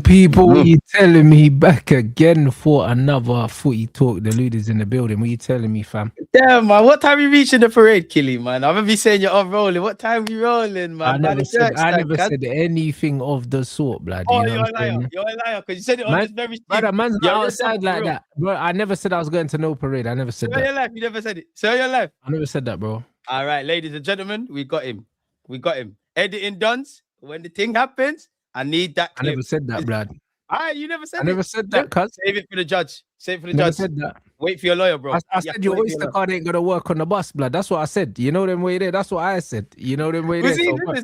People, what you telling me? Back again for another footy talk. The Luders in the building. What you telling me, fam? Damn, man. What time you reaching the parade, Killy, man? I'm gonna be saying you're on rolling. What time you rolling, man? I never said anything of the sort, blood. Oh, you know you're what a I'm saying? liar. You're a liar because you said it on Man, this very stream. brother, man's You're not outside like that. Bro, I never said I was going to no parade. I never said Swear that. your life. You never said it. Swear your life. I never said that, bro. All right, ladies and gentlemen, we got him. We got him. Editing done. When the thing happens, I need that clip. I never said that, blood. All right, you never said I it. never said that, cuz. Save it for the judge. Save it for the Never judge. said that. Wait for your lawyer, bro. I said your Oyster card ain't gonna work on the bus, blood. That's what I said. You know them way there. That's what I said. You know them way there.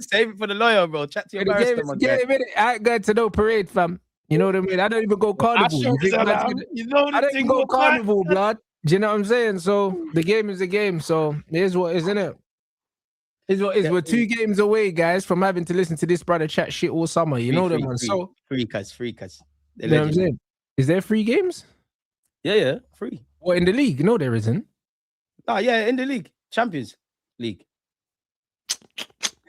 Save it for the lawyer, bro. Chat to your barrister, man. I ain't going to no parade, fam. You know what I mean? I don't even go carnival. I don't even go carnival, blood. Do you know what I'm saying? So the game is the game. So here's what is, isn't it? Is what is. We're 2 games away, guys, from having to listen to this brother chat shit all summer. You know them, man. So free cuts. You know what I'm saying? Is there free games? Yeah, free. What, in the league? No, there isn't. Oh, yeah, in the league. Champions League.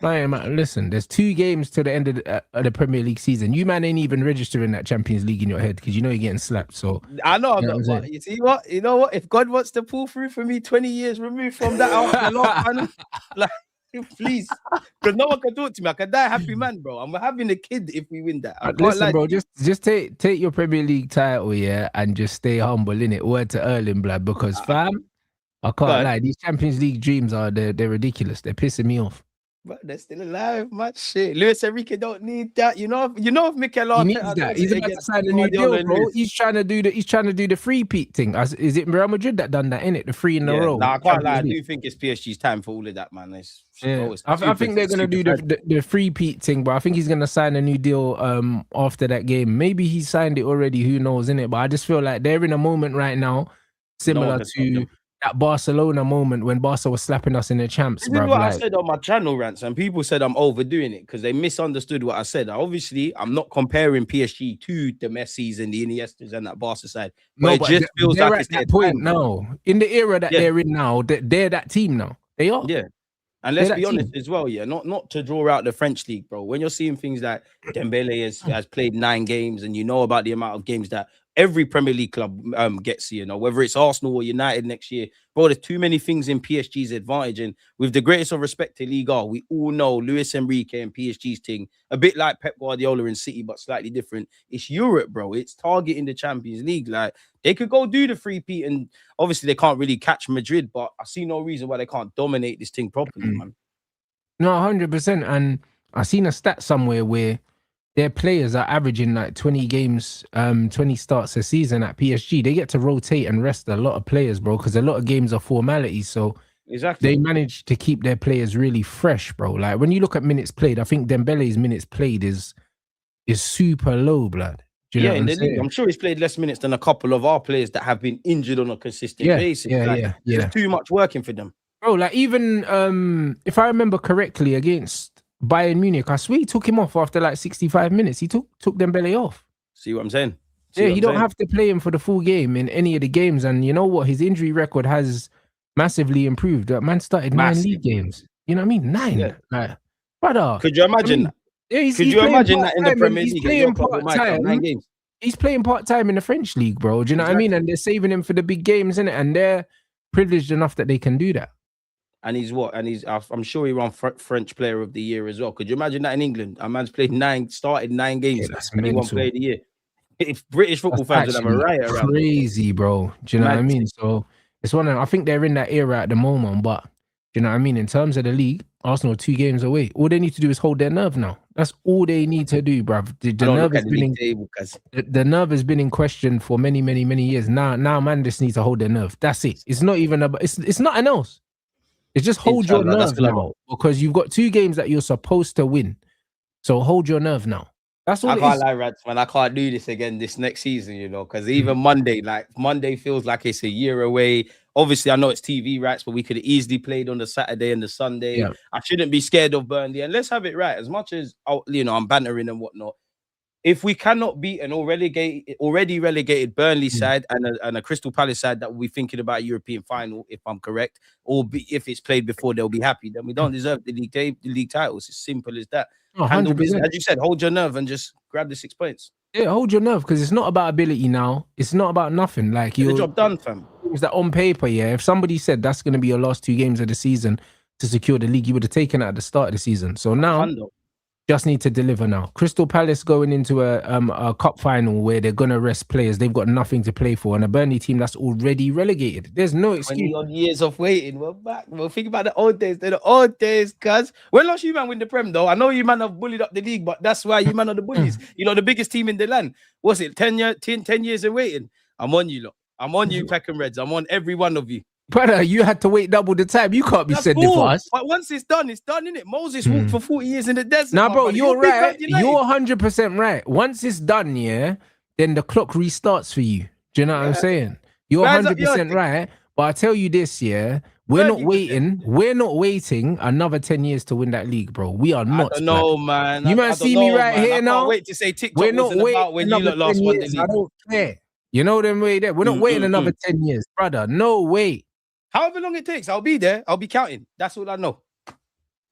Man, listen, there's 2 games to the end of the Premier League season. You, man, ain't even registering that Champions League in your head because you know you're getting slapped. So I know I'm not, but you see what? You know what? If God wants to pull through for me 20 years removed from that out, like, please, because no one can talk to me. I can die happy man, bro. I'm having a kid if we win that. Listen, bro, just take your Premier League title, yeah, and just stay humble, innit? Word to Erling, blood, because fam, I can't lie. These Champions League dreams they're ridiculous. They're pissing me off. But they're still alive, man. Shit, Luis Enrique don't need that. You know if Mikel Arteta needs that. He's about to sign a new deal, bro. He's trying to do the free peat thing. Is it Real Madrid that done that, innit? The 3 in a row. Nah, I can't lie. I do think it's PSG's time for all of that, man. I think they're gonna do the free peat thing, but I think he's gonna sign a new deal after that game. Maybe he signed it already. Who knows, innit? But I just feel like they're in a moment right now similar to that Barcelona moment when Barca was slapping us in the champs, bro. What I said on my channel, Rants, and people said I'm overdoing it because they misunderstood what I said. Obviously, I'm not comparing PSG to the Messis and the Iniestas and that Barca side. But it just feels like it's that point now. In the era that they're in now, they're that team now. They are. Yeah. And let's be honest as well, not to draw out the French league, bro. When you're seeing things like Dembele has played 9 games and you know about the amount of games that every Premier League club gets, whether it's Arsenal or United next year, bro, there's too many things in PSG's advantage. And with the greatest of respect to Liga, we all know Luis Enrique and PSG's thing, a bit like Pep Guardiola in City, but slightly different. It's Europe, bro. It's targeting the Champions League. Like, they could go do the 3-peat, and obviously they can't really catch Madrid, but I see no reason why they can't dominate this thing properly, man. No, 100%. And I seen a stat somewhere where their players are averaging like 20 games, 20 starts a season at PSG. They get to rotate and rest a lot of players, bro, because a lot of games are formalities. So they manage to keep their players really fresh, bro. Like when you look at minutes played, I think Dembele's minutes played is super low, blood. Yeah, in the league, I'm sure he's played less minutes than a couple of our players that have been injured on a consistent basis. There's too much working for them. Bro, like even if I remember correctly, against Bayern Munich, I swear he took him off after like 65 minutes. He took Dembele off. See what I'm saying? You don't have to play him for the full game in any of the games. And you know what? His injury record has massively improved. That man started 9 league games. You know what I mean? 9. Yeah. Like, brother. Could you imagine? Could you imagine that in the Premier League? He's playing part-time. 9 games. He's playing part-time in the French league, bro. Do you know what I mean? And they're saving him for the big games, innit? And they're privileged enough that they can do that. And he's what? And I'm sure he won French Player of the Year as well. Could you imagine that in England? A man's started 9 games, and he won Player of the Year. If British football fans would have a riot around. Crazy, bro. Do you know what I mean? So it's one of them. I think they're in that era at the moment, but do you know what I mean? In terms of the league, Arsenal are 2 games away. All they need to do is hold their nerve now. That's all they need to do, bruv. The nerve has been in question for many, many, many years. Now, man, just needs to hold their nerve. That's it. It's not even about. It's nothing else. It's just hold your nerve now, because you've got 2 games that you're supposed to win. So hold your nerve now. That's all. I can't lie, Rants, man. I can't do this again this next season, because even Monday feels like it's a year away. Obviously, I know it's TV rights, but we could have easily played on the Saturday and the Sunday. Yeah. I shouldn't be scared of Burnley. And let's have it right. As much as, I'm bantering and whatnot, if we cannot beat an already relegated Burnley side and a Crystal Palace side that will be thinking about a European final, if I'm correct, or if it's played before, they'll be happy, then we don't deserve the league titles. It's simple as that. As you said, hold your nerve and just grab the 6 points. Yeah, hold your nerve, because it's not about ability now. It's not about nothing. Like, Get the job done, fam. Is that on paper, yeah? If somebody said that's going to be your last 2 games of the season to secure the league, you would have taken it at the start of the season. So now, just need to deliver now. Crystal Palace going into a cup final where they're gonna rest players. They've got nothing to play for, and a Burnley team that's already relegated. There's no excuse. 20 years of waiting. We're back. Well, think about the old days. They're the old days, cuz. When last you man win the Prem, though? I know you man have bullied up the league, but that's why you man are the bullies. You know, the biggest team in the land. What's it? 10 years of waiting. I'm on you, lot. I'm on you, Peckham Reds. I'm on every one of you. Brother, you had to wait double the time. You can't be sending for us. But once it's done, innit? Moses walked for 40 years in the desert. Nah, bro, you're right. You're 100% right. Once it's done, yeah, then the clock restarts for you. Do you know what I'm saying? You're 100% right. But I tell you this, yeah, we're not waiting. We're not waiting another 10 years to win that league, bro. We are not. I don't know, man. You might see me right here now. I can't wait to say TikTok wasn't about when you lot last won the league. I don't care. You know them way there. We're not waiting another 10 years, brother. No way. However long it takes, I'll be there. I'll be counting. That's all I know.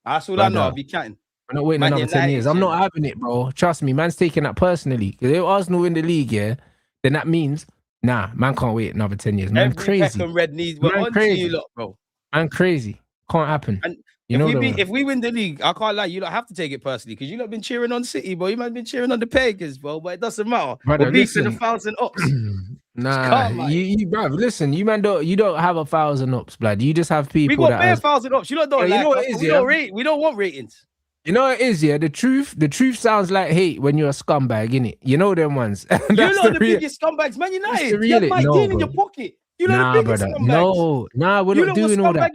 That's all I know. I'll be counting. I'm not waiting another 10 years. I'm not having it, bro. Trust me, man's taking that personally. Because if Arsenal win the league, yeah, then that means, nah, man can't wait another 10 years. Man, crazy. Red needs, we're on to you lot, bro. Man, crazy. Can't happen. And if we win the league, I can't lie, you don't have to take it personally, because you lot been cheering on City, bro. You might have been cheering on the Pagans, bro, but it doesn't matter. We're beefing 1,000 ups. Nah, bruv, listen, you don't have 1,000 ups, blood. You just have people. We got 1,000 ups. You lot don't like us, we don't want ratings. You know what it is, yeah? The truth sounds like hate when you're a scumbag, innit? You know them ones. You're not the biggest scumbags, Man United. You have Mike Dean in your pocket. You're not the biggest scumbags. We're not doing all that.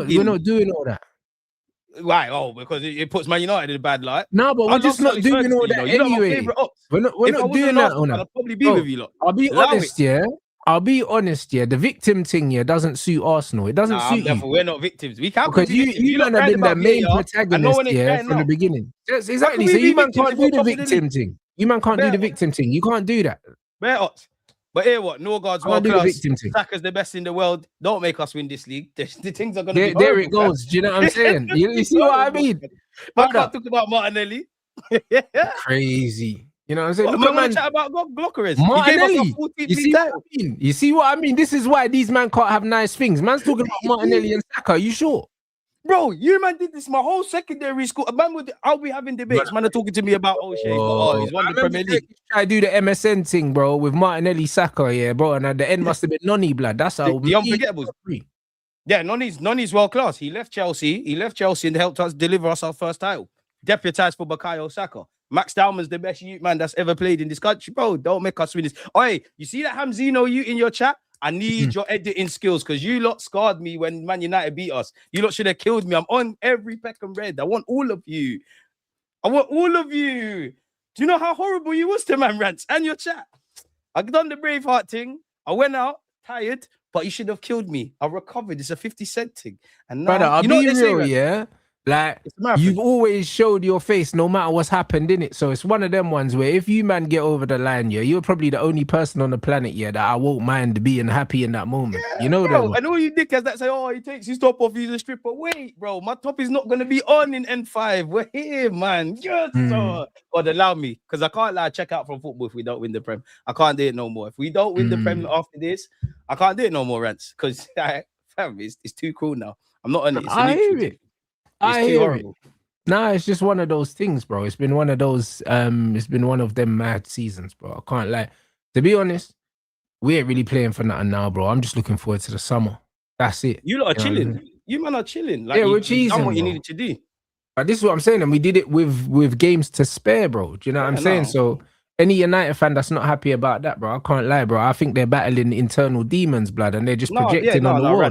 We're not doing all that. Right, because it puts Man United in a bad light. No, but we're just not doing all that anyway. We're not doing that. I'd probably be with you lot. I'll be honest, yeah. The victim thing here doesn't suit Arsenal. It doesn't suit you. We're not victims. We can't, because you man have been the main protagonist here from the beginning. Yes, exactly. So you man can't do the victim thing. You man can't do the victim thing. You can't do that. But here, what? Norgard's world class. Saka's the best in the world. Don't make us win this league. The things are going to be horrible. There it goes. Do you know what I'm saying? You see what I mean? I can't talk about Martinelli. Crazy. You know what I'm saying? Look at man. Chat about Glockerers. Martinelli. You see what I mean? This is why these man can't have nice things. Man's talking about Martinelli and Saka. Are you sure? Bro, you man did this my whole secondary school. I'll be having debates. Man are talking to me about O'Shea. He's won the Premier League. I do the MSN thing, bro, with Martinelli, Saka, yeah, bro. And at the end must have been Nonny, blood. That's how the unforgettables. Yeah, Nonny's world class. He left Chelsea and helped us deliver us our first title. Deputized for Bukayo Saka. Max Dowman's the best youth man that's ever played in this country, bro. Don't make us win this. Oi, you see that Hamzino you in your chat? I need your editing skills, because you lot scarred me when Man United beat us. You lot should have killed me. I'm on every Peckham Red. I want all of you. Do you know how horrible you was to man Rants and your chat? I done the Braveheart thing. I went out tired, but you should have killed me. I recovered. It's a 50-cent thing. And now, brother, I'll be real, yeah. Like, you've always showed your face no matter what's happened in it. So it's one of them ones where if you man get over the line, yeah, you're probably the only person on the planet, yeah, that I won't mind being happy in that moment. Yeah, you know, bro. And all you dickheads that say, he takes his top off, he's a stripper. Wait, bro, my top is not going to be on in N5. We're here, man. Yes, sir. God, allow me, because I can't lie, check out from football if we don't win the Prem. I can't do it no more. If we don't win the Prem after this, I can't do it no more, Rants, because it's too cool now. I'm not on it. I hear it. I hear it. Nah, it's just one of those things, bro. It's been one of those. It's been one of them mad seasons, bro. I can't lie. To be honest, we ain't really playing for nothing now, bro. I'm just looking forward to the summer. That's it. You lot are chilling. You man are chilling. Like, yeah, we're cheesing. Done what you needed to do. But this is what I'm saying, and we did it with games to spare, bro. Do you know what I'm saying? So any United fan that's not happy about that, bro, I can't lie, bro. I think they're battling internal demons, blood, and they're just projecting on the wall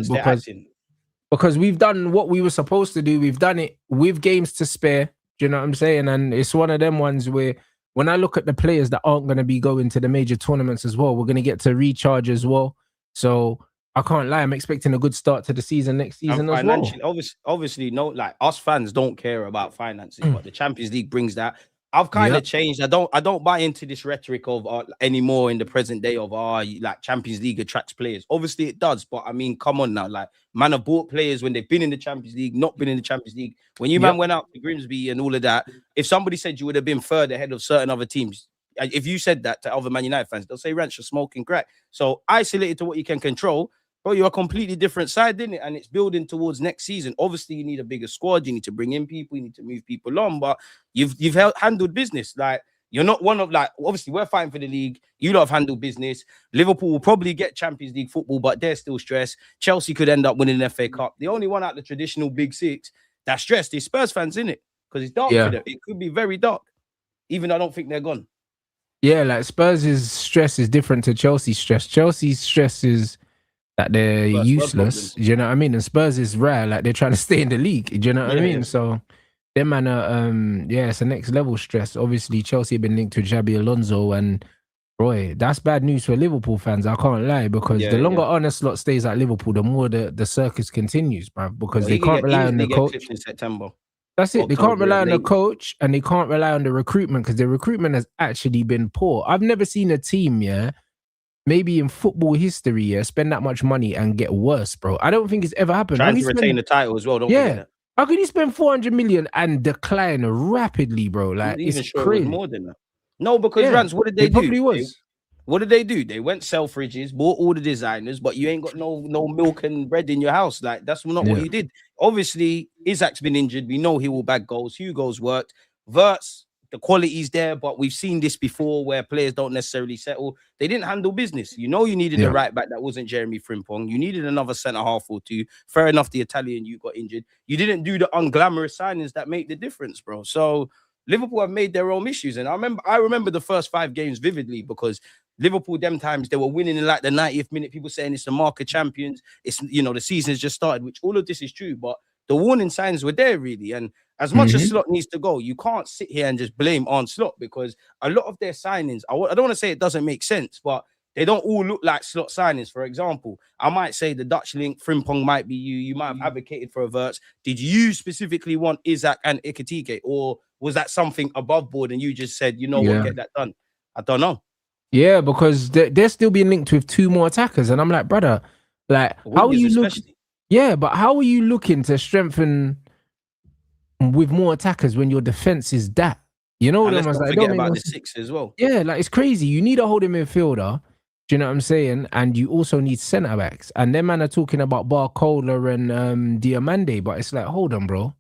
because we've done what we were supposed to do. We've done it with games to spare. Do you know what I'm saying? And it's one of them ones where when I look at the players that aren't going to be going to the major tournaments as well, we're going to get to recharge as well. So I can't lie. I'm expecting a good start to the season next season as well. Obviously, no, like us fans don't care about finances, but the Champions League brings that. I've kind of changed. I don't buy into this rhetoric of anymore in the present day of like Champions League attracts players. Obviously it does, but I mean, come on now. Like, man have bought players when they've been in the Champions League, not been in the Champions League. When you man went out to Grimsby and all of that, if somebody said you would have been third ahead of certain other teams, if you said that to other Man United fans, they'll say Rants, you're smoking crack. So isolated to what you can control, bro, you're a completely different side, didn't it? And it's building towards next season. Obviously, you need a bigger squad. You need to bring in people. You need to move people on. But you've handled business. Like, you're not one of, like, obviously, we're fighting for the league. You lot have handled business. Liverpool will probably get Champions League football, but they're still stressed. Chelsea could end up winning the FA Cup. The only one out the traditional Big Six that's stressed is Spurs fans, innit? Because it's dark for them. It could be very dark, even though I don't think they're gone. Yeah, like Spurs' stress is different to Chelsea's stress. Chelsea's stress is that they're useless. Do you know what I mean? And Spurs is rare, like they're trying to stay in the league. Do you know what I mean? So them man are it's a next level stress. Obviously, Chelsea have been linked to Xabi Alonso, and boy, that's bad news for Liverpool fans. I can't lie, because the longer Arne Slot stays at Liverpool, the more the circus continues, bruv, because they can't rely on the coach. In September. That's it. They can't rely on the coach, and they can't rely on the recruitment, because the recruitment has actually been poor. I've never seen a team, maybe in football history, spend that much money and get worse, bro. I don't think it's ever happened. Trying to retain the title as well. Don't forget that. How can you spend 400 million and decline rapidly, bro? Like, it's sure crazy. It was more than that. No, because Rants, what did they do? Probably was. What did they do? They went sell fridges, bought all the designers, but you ain't got no milk and bread in your house. Like, that's not what you did. Obviously, Isaac's been injured. We know he will bag goals. Hugo's worked. Verts, the quality's there, but we've seen this before where players don't necessarily settle. They didn't handle business. You know, you needed a right back that wasn't Jeremy Frimpong. You needed another centre half or two. Fair enough, the Italian, you got injured. You didn't do the unglamorous signings that make the difference, bro. So Liverpool have made their own issues. And I remember the first 5 games vividly, because Liverpool, them times, they were winning in like the 90th minute. People saying it's the mark of champions. It's, you know, the season has just started, which all of this is true. But the warning signs were there, really. And as much as Slot needs to go, you can't sit here and just blame Arne Slot, because a lot of their signings, I don't want to say it doesn't make sense, but they don't all look like Slot signings. For example, I might say the Dutch link, Frimpong might be you. You might have advocated for a Verts. Did you specifically want Isaac and Ekitike, or was that something above board and you just said, you know what, get that done? I don't know. Yeah, because they're still being linked with 2 more attackers. And I'm like, brother, like, how are you looking? Yeah, but how are you looking to strengthen with more attackers when your defense is that? You know, let's not forget about the 6 as well. Yeah, like, it's crazy. You need a holding midfielder. Do you know what I'm saying? And you also need centre backs. And them man are talking about Barcola and Diamande, but it's like, hold on, bro.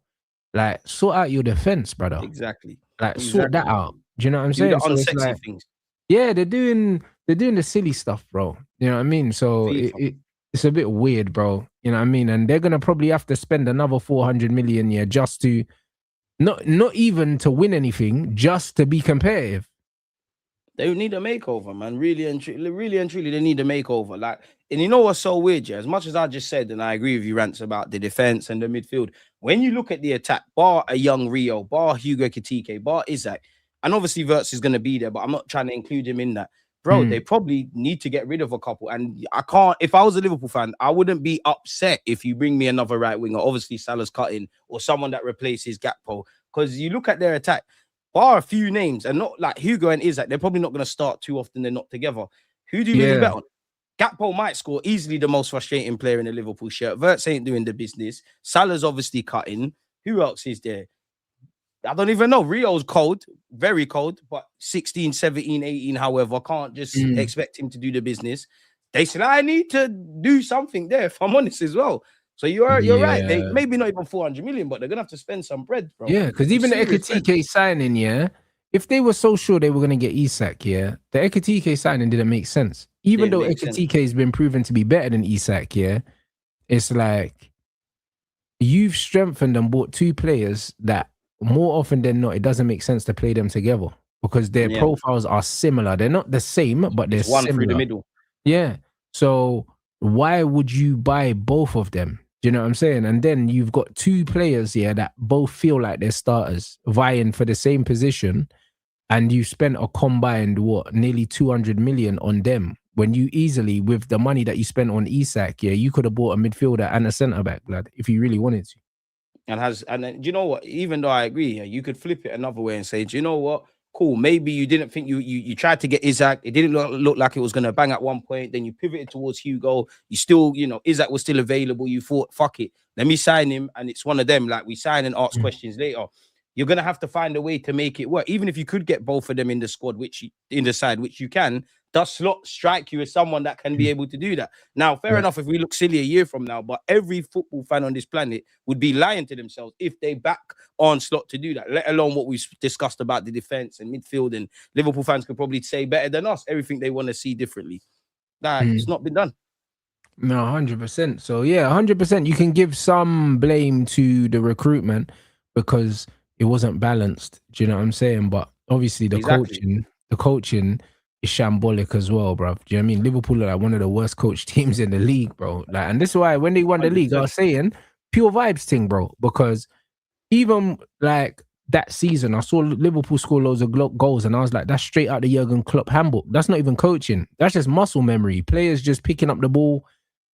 Like, sort out your defense, brother. Exactly. Like, sort that out. Do you know what I'm saying? The unsexy things. Yeah, they're doing the silly stuff, bro. You know what I mean? So it's a bit weird, bro. You know what I mean? And they're gonna probably have to spend another 400 million just to not even to win anything, just to be competitive. They need a makeover, man. Really and truly, they need a makeover. Like, and you know what's so weird, as much as I just said, and I agree with you, Rants, about the defense and the midfield. When you look at the attack, bar a young Rio, bar Hugo Ekitike, bar Isaac, and obviously Verts is going to be there, but I'm not trying to include him in that. Bro, they probably need to get rid of a couple. And I can't, if I was a Liverpool fan, I wouldn't be upset if you bring me another right winger. Obviously, Salah's cutting, or someone that replaces Gakpo. Because you look at their attack, bar a few names, and not like Hugo and Isaac, they're probably not going to start too often. They're not together. Who do you really bet on? Gakpo might score, easily the most frustrating player in the Liverpool shirt. Verts ain't doing the business. Salah's obviously cutting. Who else is there? I don't even know. Rio's cold, very cold, but 16, 17, 18, however, can't just expect him to do the business. They said, I need to do something there, if I'm honest as well. So you're right. They maybe not even 400 million, but they're going to have to spend some bread, bro. Yeah, because even the Ekitike signing, if they were so sure they were going to get Isak, the Ekitike signing didn't make sense. Even though Ekitike has been proven to be better than Isak, it's like you've strengthened and bought 2 players that more often than not, it doesn't make sense to play them together because their profiles are similar. They're not the same, but they're one similar. Through the middle. Yeah. So why would you buy both of them? Do you know what I'm saying? And then you've got 2 players here that both feel like they're starters, vying for the same position, and you spent a combined, nearly 200 million on them, when you easily, with the money that you spent on Isak, you could have bought a midfielder and a centre-back, lad, if you really wanted to. And do you know what? Even though I agree, you could flip it another way and say, do you know what? Cool. Maybe you didn't think you tried to get Isaac. It didn't look like it was going to bang at one point. Then you pivoted towards Hugo. You still, Isaac was still available. You thought, fuck it, let me sign him. And it's one of them, like, we sign and ask questions later. you're gonna have to find a way to make it work. Even if you could get both of them in the squad, which you can, does Slot strike you as someone that can be able to do that? Now, fair enough if we look silly a year from now, but every football fan on this planet would be lying to themselves if they back on Slot to do that, let alone what we've discussed about the defense and midfield. And Liverpool fans could probably say better than us everything they want to see differently. It's not been done. No, 100%. So yeah, 100%. You can give some blame to the recruitment because it wasn't balanced. Do you know what I'm saying? But obviously the coaching is shambolic as well, bro. Do you know what I mean? Liverpool are like one of the worst coach teams in the league, bro. Like, and this is why when they won the 100%. League, I was saying pure vibes thing, bro. Because even like that season, I saw Liverpool score loads of goals, and I was like, that's straight out the Jurgen Klopp handbook. That's not even coaching. That's just muscle memory. Players just picking up the ball,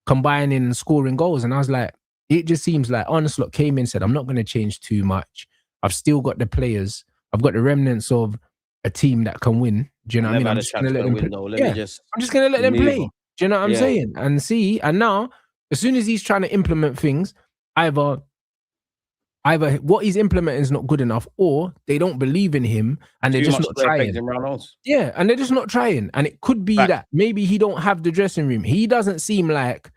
combining and scoring goals. And I was like, it just seems like Arne Slot came in and said, I'm not going to change too much. I've still got the players. I've got the remnants of a team that can win. Do you know what I mean? I'm just going to let them play. I'm just going to let them play. Do you know what I'm saying? And now, as soon as he's trying to implement things, either what he's implementing is not good enough, or they don't believe in him and they're just not trying. Yeah, and they're just not trying. And it could be that maybe he don't have the dressing room. He doesn't seem like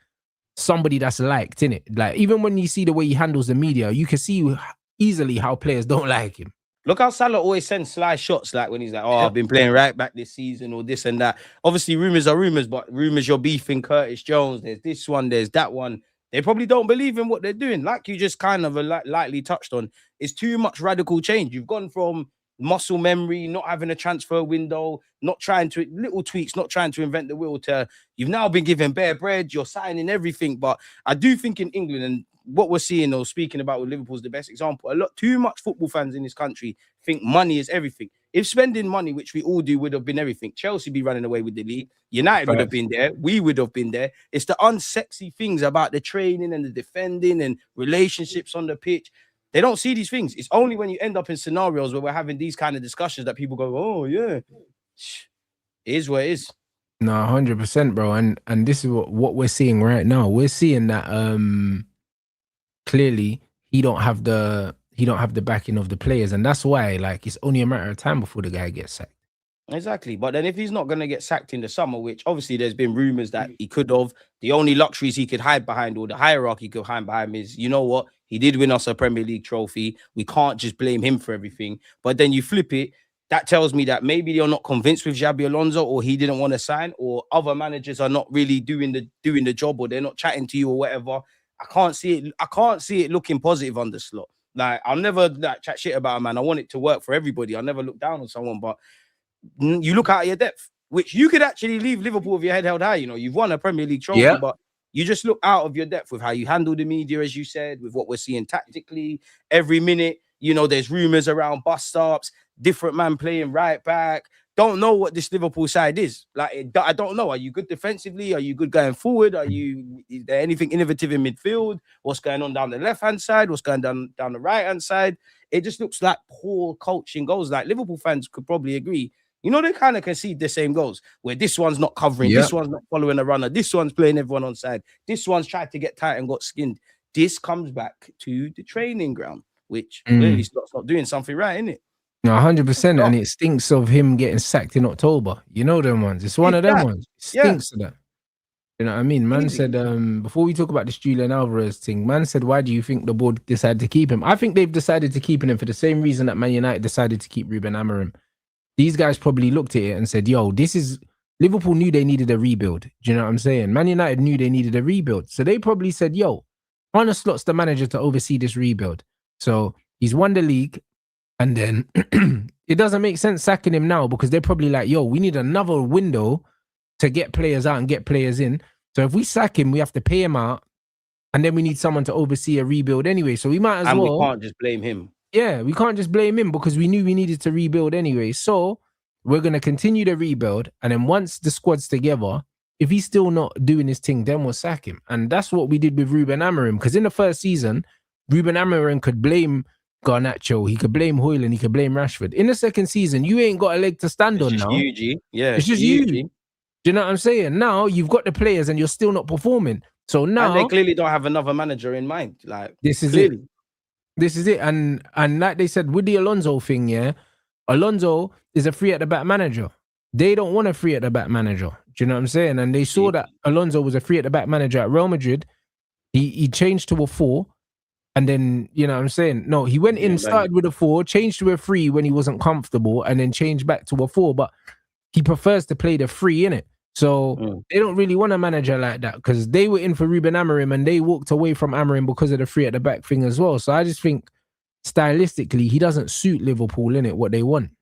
somebody that's liked, innit? Like, even when you see the way he handles the media, you can see easily how players don't like him. Look how Salah always sends sly shots, like when he's like, I've been playing right back this season or this and that. Obviously, rumors are rumors, but rumors you're beefing Curtis Jones. There's this one, there's that one. They probably don't believe in what they're doing. Like you just kind of lightly touched on, it's too much radical change. You've gone from muscle memory, not having a transfer window, not trying to, little tweaks, not trying to invent the wheel, to you've now been given bare bread, you're signing everything. But I do think in England, and what we're seeing or speaking about with Liverpool's the best example, a lot too much football fans in this country think money is everything. If spending money, which we all do, would have been everything, Chelsea be running away with the league, United would have been there, we would have been there. It's the unsexy things about the training and the defending and relationships on the pitch. They don't see these things. It's only when you end up in scenarios where we're having these kind of discussions that people go, oh yeah, it is what it is. No, 100%, bro. And this is what we're seeing right now. We're seeing that clearly he don't have the backing of the players, and that's why, like, it's only a matter of time before the guy gets sacked. Exactly. But then if he's not going to get sacked in the summer, which obviously there's been rumors that he could have, the only luxuries he could hide behind, or the hierarchy could hide behind, is, you know what, he did win us a Premier League trophy. We can't just blame him for everything. But then you flip it, that tells me that maybe you're not convinced with Xabi Alonso, or he didn't want to sign, or other managers are not really doing the job, or they're not chatting to you or whatever. I can't see it looking positive on the Slot. Like, I'll never chat shit about a man. I want it to work for everybody. I'll never look down on someone, but you look out of your depth, which you could actually leave Liverpool with your head held high. You know, you've won a Premier League trophy, but you just look out of your depth with how you handle the media, as you said, with what we're seeing tactically every minute. You know, there's rumors around bus stops, different man playing right back. Don't know what this Liverpool side is. Like, I don't know. Are you good defensively? Are you good going forward? Is there anything innovative in midfield? What's going on down the left-hand side? What's going down the right-hand side? It just looks like poor coaching goals. Like, Liverpool fans could probably agree. You know, they kind of concede the same goals, where this one's not covering, this one's not following a runner, this one's playing everyone on side, this one's tried to get tight and got skinned. This comes back to the training ground, which clearly Slot's not doing something right, isn't it? No, 100%, and it stinks of him getting sacked in October. You know them ones. It's one of them ones. It stinks of that. You know what I mean? Man said, before we talk about this Julian Alvarez thing, man said, why do you think the board decided to keep him? I think they've decided to keep him for the same reason that Man United decided to keep Ruben Amorim. These guys probably looked at it and said, yo, Liverpool knew they needed a rebuild. Do you know what I'm saying? Man United knew they needed a rebuild. So they probably said, yo, Arne Slot's the manager to oversee this rebuild. So he's won the league. And then it doesn't make sense sacking him now, because they're probably like, yo, we need another window to get players out and get players in. So if we sack him, we have to pay him out. And then we need someone to oversee a rebuild anyway. So we might as well. And we can't just blame him. Yeah, we can't just blame him, because we knew we needed to rebuild anyway. So we're going to continue the rebuild. And then once the squad's together, if he's still not doing his thing, then we'll sack him. And that's what we did with Ruben Amorim. Because in the first season, Ruben Amorim could blame Garnacho, he could blame Højlund, he could blame Rashford. In the second season, you ain't got a leg to stand on now. It's just you. Do you know what I'm saying? Now you've got the players and you're still not performing. So now, and they clearly don't have another manager in mind. Like, this is clearly. it. This is it. And like they said, with the Alonso thing, yeah, Alonso is a free at the back manager. They don't want a free at the back manager. Do you know what I'm saying? And they saw that Alonso was a free at the back manager at Real Madrid. He changed to a 4. And then, you know what I'm saying? No, he went in, started with a 4, changed to a 3 when he wasn't comfortable, and then changed back to a 4. But he prefers to play the 3 in it. So they don't really want a manager like that, because they were in for Ruben Amorim and they walked away from Amorim because of the 3 at the back thing as well. So I just think stylistically, he doesn't suit Liverpool in it, what they want.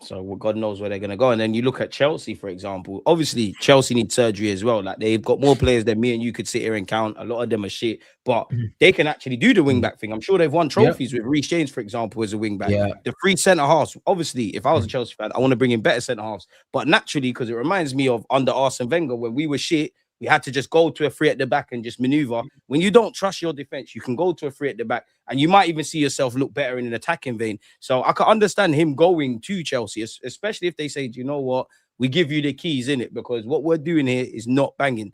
So God knows where they're going to go. And then you look at Chelsea, for example. Obviously, Chelsea needs surgery as well. Like, they've got more players than me and you could sit here and count. A lot of them are shit, but they can actually do the wing back thing. I'm sure they've won trophies with Reece James, for example, as a wing back. The 3 centre halves. Obviously, if I was a Chelsea fan, I want to bring in better centre halves. But naturally, because it reminds me of under Arsene Wenger, when we were shit, we had to just go to a 3 at the back and just maneuver. When you don't trust your defense, you can go to a 3 at the back and you might even see yourself look better in an attacking vein. So I can understand him going to Chelsea, especially if they say, do you know what? We give you the keys in it, because what we're doing here is not banging.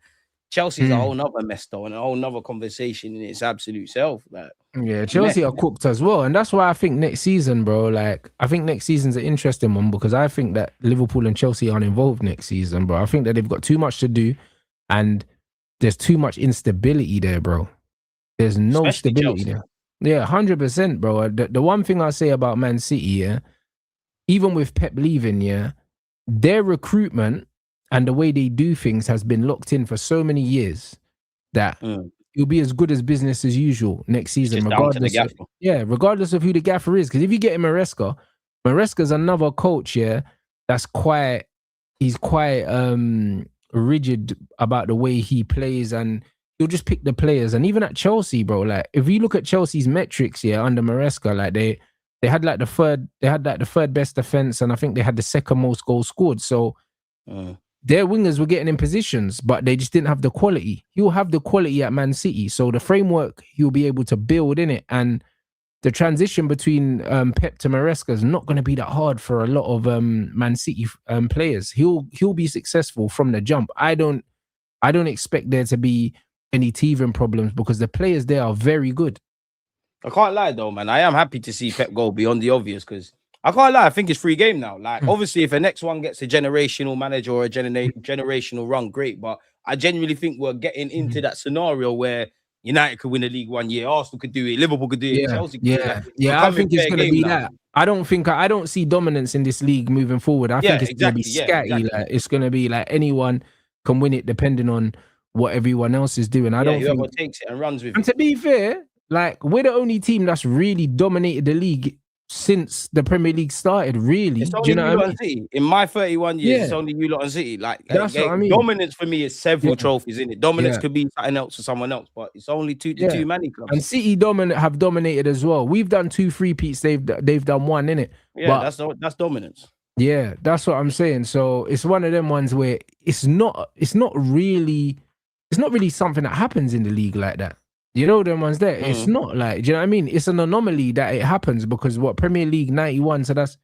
Chelsea's a whole nother mess though, and a whole nother conversation in its absolute self. Like, yeah, Chelsea are cooked as well. And that's why I think next season, bro, like, I think next season's an interesting one, because I think that Liverpool and Chelsea aren't involved next season, bro. I think that they've got too much to do. And there's too much instability there, bro. There's no especially stability Chelsea. there. Yeah, 100%, bro. The one thing I say about Man City, yeah, even with Pep leaving, yeah, their recruitment and the way they do things has been locked in for so many years that it'll be as good as business as usual next season, regardless of who the gaffer is. Because if you get him Maresca's another coach, yeah, that's he's quite rigid about the way he plays, and he'll just pick the players. And even at Chelsea, bro, like, if you look at Chelsea's metrics, yeah, under Maresca, like they had the third best defense, and I think they had the second most goals scored. So their wingers were getting in positions, but they just didn't have the quality. He'll have the quality at Man City, so the framework he'll be able to build in it, and the transition between Pep to Maresca is not going to be that hard for a lot of Man City players. He'll be successful from the jump. I don't expect there to be any teething problems, because the players there are very good. I can't lie though, man. I am happy to see Pep go beyond the obvious, because I can't lie. I think it's free game now. Like, obviously, if the next one gets a generational manager or a generational run, great. But I genuinely think we're getting into that scenario where United could win the league 1 year, Arsenal could do it, Liverpool could do it, Chelsea could do it. I think it's going to be that. I don't see dominance in this league moving forward. I think it's going to be scatty. Like, it's going to be like anyone can win it depending on what everyone else is doing. I don't think whoever takes it and runs with it. And to be fair, like, we're the only team that's really dominated the league since the Premier League started, really. It's only you lot and City. In my 31 years, it's only you lot and City. Like, that's what I mean. Dominance for me is several trophies, in it. Dominance could be something else for someone else, but it's only too many clubs. And City have dominated as well. We've done 2 3-peats. They've done 1, innit? Yeah, that's dominance. Yeah, that's what I'm saying. So it's one of them ones where it's not really something that happens in the league like that. You know, them ones there. It's not like, do you know what I mean? It's an anomaly that it happens, because Premier League 91, so that's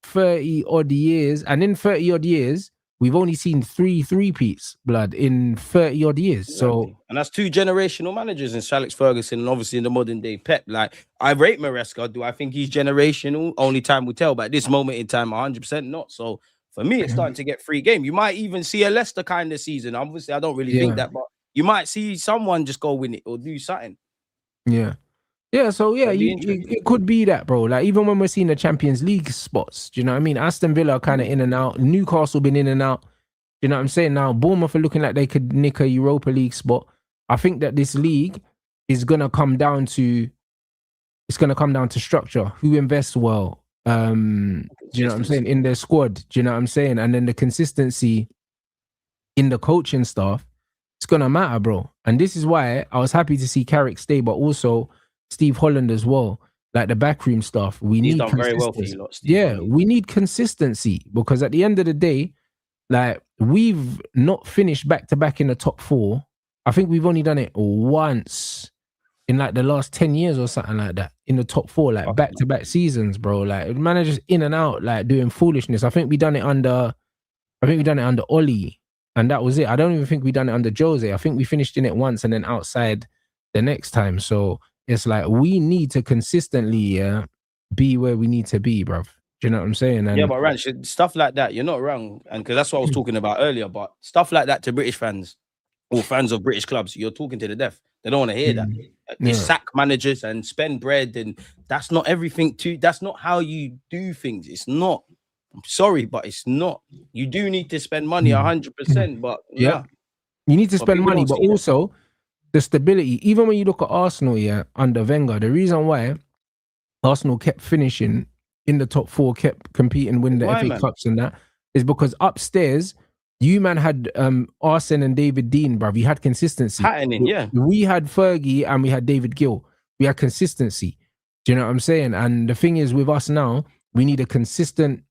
30 odd years. And in 30 odd years, we've only seen 3 3-peats, blood, in 30 odd years. Exactly. And that's 2 generational managers in Sir Alex Ferguson and obviously in the modern day Pep. Like, I rate Maresca. Do I think he's generational? Only time will tell. But at this moment in time, 100% not. So for me, it's starting to get free game. You might even see a Leicester kind of season. Obviously, I don't really think that, but you might see someone just go win it or do something. Yeah. So it could be that, bro. Like, even when we're seeing the Champions League spots, do you know what I mean? Aston Villa are kind of in and out. Newcastle been in and out. You know what I'm saying? Now, Bournemouth are looking like they could nick a Europa League spot. I think that this league is gonna come down to structure. Who invests well? Do you know what I'm saying? In their squad. Do you know what I'm saying? And then the consistency in the coaching staff. It's gonna matter, bro. And this is why I was happy to see Carrick stay, but also Steve Holland as well. Like, the backroom stuff. He's done very well for you lot, Steve. We need consistency, because at the end of the day, like, we've not finished back to back in the top 4. I think we've only done it once in like the last 10 years or something like that, in the top 4, like back to back seasons, bro. Like, managers in and out, like, doing foolishness. I think we done it under Oli. And that was it. I don't even think we done it under Jose. I think we finished in it once and then outside the next time. So it's like we need to consistently be where we need to be, bruv. Do you know what I'm saying? And yeah, but Rants, stuff like that, you're not wrong, and because that's what I was talking about earlier. But stuff like that to British fans or fans of British clubs, you're talking to the deaf. They don't want to hear that. They sack managers and spend bread, and that's not everything. That's not how you do things. It's not. I'm sorry, but it's not. You do need to spend money 100%, but yeah, you need to spend money, but also the stability. Even when you look at Arsenal, under Wenger, the reason why Arsenal kept finishing in the top 4, kept competing, winning the FA Cups and that, is because upstairs, you man had Arsene and David Dean, bruv. You had consistency. We had Fergie and we had David Gill. We had consistency. Do you know what I'm saying? And the thing is, with us now, we need a consistent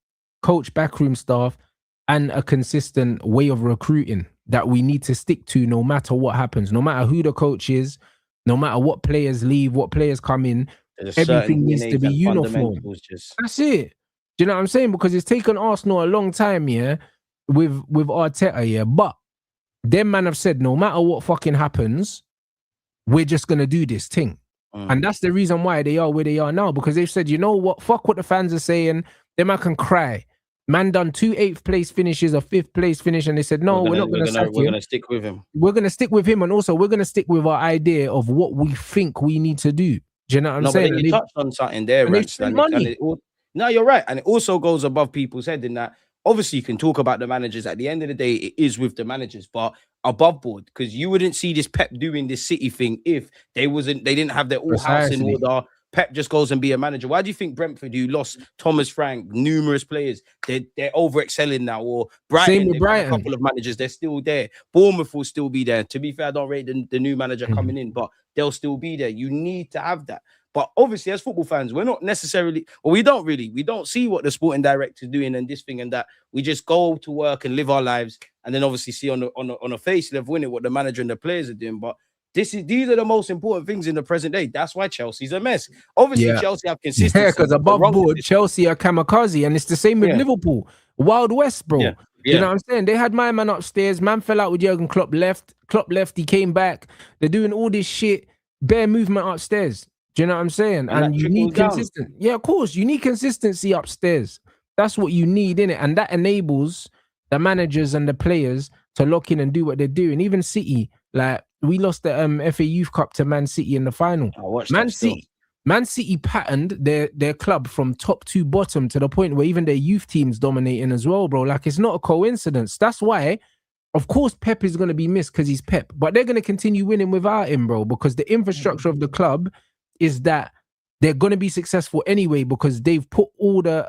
coach, backroom staff, and a consistent way of recruiting that we need to stick to no matter what happens, no matter who the coach is, no matter what players leave, what players come in. Everything needs to be uniform. That's it. Do you know what I'm saying? Because it's taken Arsenal a long time, with Arteta, but them man have said no matter what fucking happens, we're just gonna do this thing. And that's the reason why they are where they are now, because they've said, you know what, fuck what the fans are saying. Them man can cry. Man done 2 8th place finishes, a 5th place finish, and they said, no, we're not gonna sack him. We're gonna stick with him. We're gonna stick with him, and also we're gonna stick with our idea of what we think we need to do. Do you know what I'm saying? But you touched on something there, Rants. No, you're right. And it also goes above people's head in that obviously you can talk about the managers. At the end of the day, it is with the managers, but above board, because you wouldn't see this Pep doing this City thing if they didn't have their all house in order. Pep just goes and be a manager. Why do you think Brentford, who lost Thomas Frank, numerous players, they're over excelling now? Or Brighton, they've got a couple of managers, they're still there. Bournemouth will still be there. To be fair, I don't rate the new manager coming in, but they'll still be there. You need to have that. But obviously, as football fans, we're not necessarily, or we don't see what the sporting director's doing and this thing and that. We just go to work and live our lives, and then obviously see on a face level in it what the manager and the players are doing. But these are the most important things in the present day. That's why Chelsea's a mess. Obviously, Chelsea have consistency. Yeah, because above board, Chelsea are kamikaze, and it's the same with Liverpool. Wild West, bro. You know what I'm saying? They had my man upstairs. Man fell out with Jurgen Klopp. Klopp left. He came back. They're doing all this shit. Bare movement upstairs. Do you know what I'm saying? And you need consistency. Yeah, of course. You need consistency upstairs. That's what you need, innit? And that enables the managers and the players to lock in and do what they're doing. Even City, like, we lost the FA Youth Cup to Man City in the final. Man City patterned their club from top to bottom to the point where even their youth team's dominating as well, bro. Like, it's not a coincidence. That's why, of course, Pep is going to be missed because he's Pep. But they're going to continue winning without him, bro, because the infrastructure of the club is that they're going to be successful anyway because they've put all the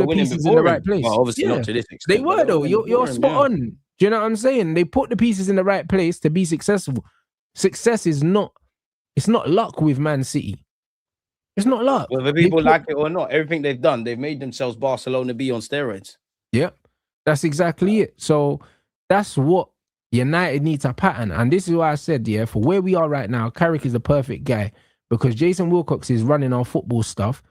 pieces in the right place. Well, obviously not to this extent. They were though. You're spot on. Do you know what I'm saying? They put the pieces in the right place to be successful. Success is not. It's not luck with Man City. It's not luck. Whether people like it or not, everything they've done, they've made themselves Barcelona B on steroids. Yep, that's exactly it. So that's what United need to pattern. And this is why I said, for where we are right now, Carrick is the perfect guy because Jason Wilcox is running our football stuff.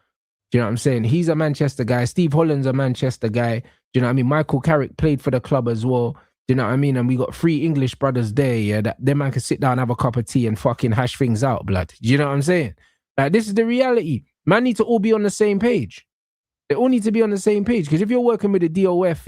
Do you know what I'm saying? He's a Manchester guy. Steve Holland's a Manchester guy. Do you know what I mean? Michael Carrick played for the club as well. Do you know what I mean? And we got 3 English brothers there, that them man can sit down, have a cup of tea and fucking hash things out, blood. Do you know what I'm saying? Like, this is the reality. Man need to all be on the same page. They all need to be on the same page. Because if you're working with a DOF,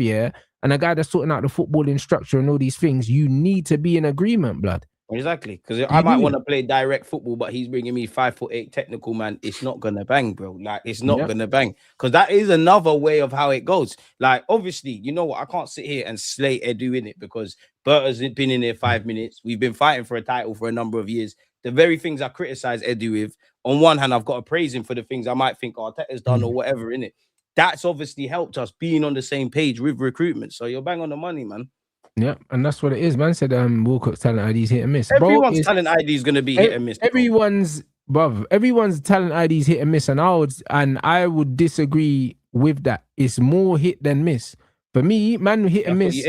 and a guy that's sorting out the footballing structure and all these things, you need to be in agreement, blood. Exactly. Because I might want to play direct football, but he's bringing me 5'8" technical man. It's not gonna bang, bro. Like, it's not gonna bang. Because that is another way of how it goes. Like, obviously, you know what? I can't sit here and slate Edu in it because Berta's been in there 5 minutes. We've been fighting for a title for a number of years. The very things I criticize Edu with, on one hand, I've got to praise him for the things I might think Arteta's done or whatever, in it. That's obviously helped us being on the same page with recruitment. So you're bang on the money, man. Yeah, and that's what it is. Man said Wilcox talent ID is hit and miss. Everyone's talent ID is going to be hit and miss. Everyone's talent ID is hit and miss, and I would disagree with that. It's more hit than miss. For me, man, hit and miss,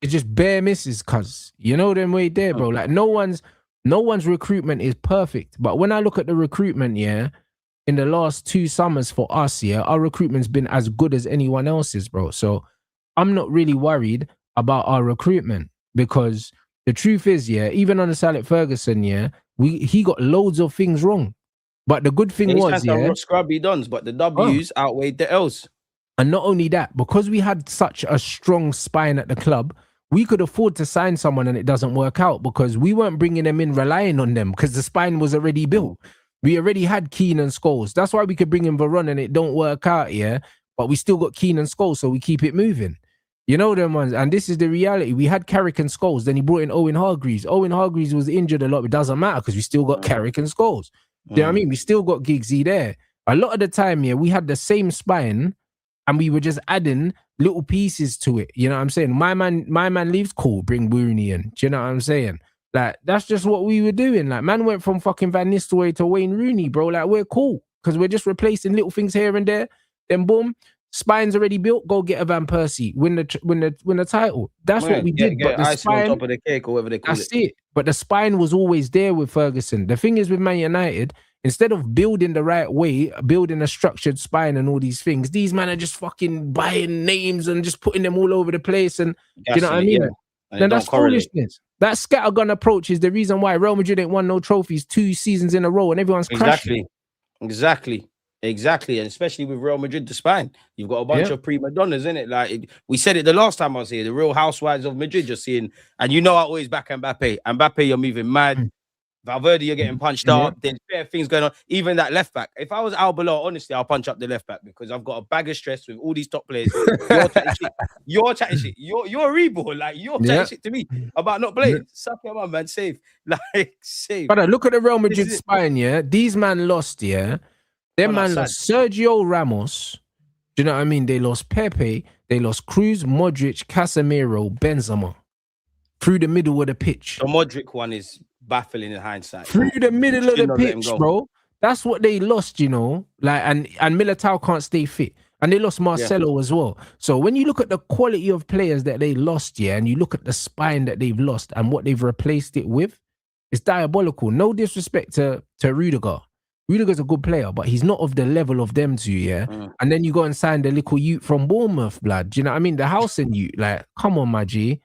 it's just bare misses, cuz you know them way there, bro. Like, no one's recruitment is perfect. But when I look at the recruitment, in the last 2 summers for us, our recruitment's been as good as anyone else's, bro. So I'm not really worried about our recruitment because the truth is, even on the Saleh Ferguson, he got loads of things wrong. But the good thing was, scrubby dons, but the W's outweighed the L's. And not only that, because we had such a strong spine at the club, we could afford to sign someone and it doesn't work out because we weren't bringing them in relying on them because the spine was already built. We already had Keane and Scholes. That's why we could bring in Varane and it don't work out, yeah? But we still got Keane and Scholes, so we keep it moving. You know them ones. And this is the reality. We had Carrick and Scholes. Then he brought in Owen Hargreaves. Owen Hargreaves was injured a lot. It doesn't matter because we still got Carrick and Scholes. You know what I mean? We still got Giggsy there. A lot of the time, yeah, we had the same spine and we were just adding little pieces to it. You know what I'm saying? My man leaves, cool, bring Rooney in. Do you know what I'm saying? Like, that's just what we were doing. Like, man went from fucking Van Nistelrooy to Wayne Rooney, bro. Like, we're cool because we're just replacing little things here and there. Then boom, spine's already built. Go get a Van Persie, win the title. That's what we did. But the spine on top of the cake or whatever they call it. That's it. But the spine was always there with Ferguson. The thing is with Man United, instead of building the right way, building a structured spine and all these things, these men are just fucking buying names and just putting them all over the place. And you know what I mean? Yeah. Then that's foolishness. That scattergun approach is the reason why Real Madrid ain't won no trophies 2 seasons in a row and everyone's crashing. Exactly. And especially with Real Madrid, the spine. You've got a bunch of prima donnas, in it. Like we said it the last time I was here, the real housewives of Madrid you're seeing. And you know I always back Mbappe. Mbappe, you're moving mad. Valverde, you're getting punched up. There's fair things going on. Even that left back. If I was Albalá, honestly, I'll punch up the left back because I've got a bag of stress with all these top players. You're chatting shit. You're a reball. Like you're chatting shit to me about not playing. Suck your mum, man. Save. Like save. But look at the Real Madrid spine. Yeah, these man lost. Yeah, them man lost Sergio Ramos. Do you know what I mean? They lost Pepe. They lost Cruz, Modric, Casemiro, Benzema through the middle of the pitch. The Modric one is baffling in hindsight. Through the middle of the pitch, bro. That's what they lost, you know. Like and Militao can't stay fit. And they lost Marcelo as well. So when you look at the quality of players that they lost, and you look at the spine that they've lost and what they've replaced it with, it's diabolical. No disrespect to Rudiger. Rudiger's a good player, but he's not of the level of them two, And then you go and sign the little Ute from Bournemouth, blood. Do you know what I mean? The house in Ute. Like, come on, my G.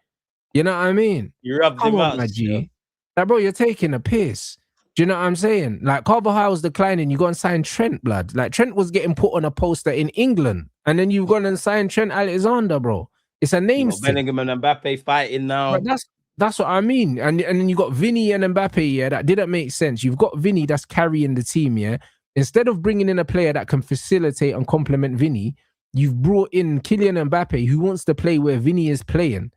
You know what I mean? You rubbed come him on, out, my G. Like, bro, you're taking a piss. Do you know what I'm saying? Like, Carvajal's declining. You go and sign Trent, blood. Like, Trent was getting put on a poster in England. And then you've gone and signed Trent Alexander, bro. It's a name. Bellingham and Mbappe fighting now. But that's what I mean. And then you got Vinny and Mbappe, that didn't make sense. You've got Vinny that's carrying the team, Instead of bringing in a player that can facilitate and complement Vinny, you've brought in Kylian Mbappe, who wants to play where Vinny is playing.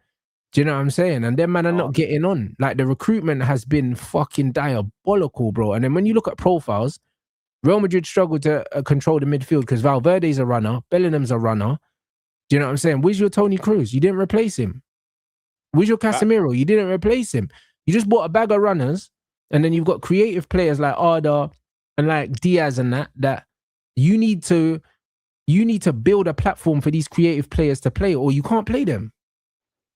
Do you know what I'm saying? And them man are not getting on. Like, the recruitment has been fucking diabolical, bro. And then when you look at profiles, Real Madrid struggled to control the midfield because Valverde's a runner, Bellingham's a runner. Do you know what I'm saying? Where's your Toni Kroos? You didn't replace him. Where's your Casemiro? You didn't replace him. You just bought a bag of runners, and then you've got creative players like Arda and like Diaz and that you need to build a platform for these creative players to play, or you can't play them.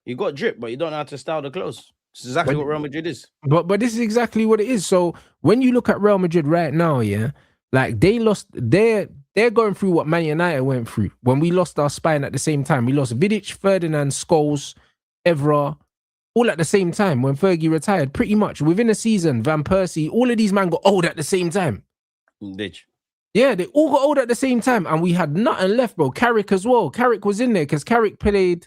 You got drip, but you don't know how to style the clothes. It's exactly what Real Madrid is. But this is exactly what it is. So when you look at Real Madrid right now, like they lost, they're going through what Man United went through when we lost our spine at the same time. We lost Vidic, Ferdinand, Scholes, Evra, all at the same time when Fergie retired. Pretty much within a season, Van Persie, all of these men got old at the same time. Bitch. Yeah, they all got old at the same time, and we had nothing left, bro. Carrick as well. Carrick was in there because Carrick played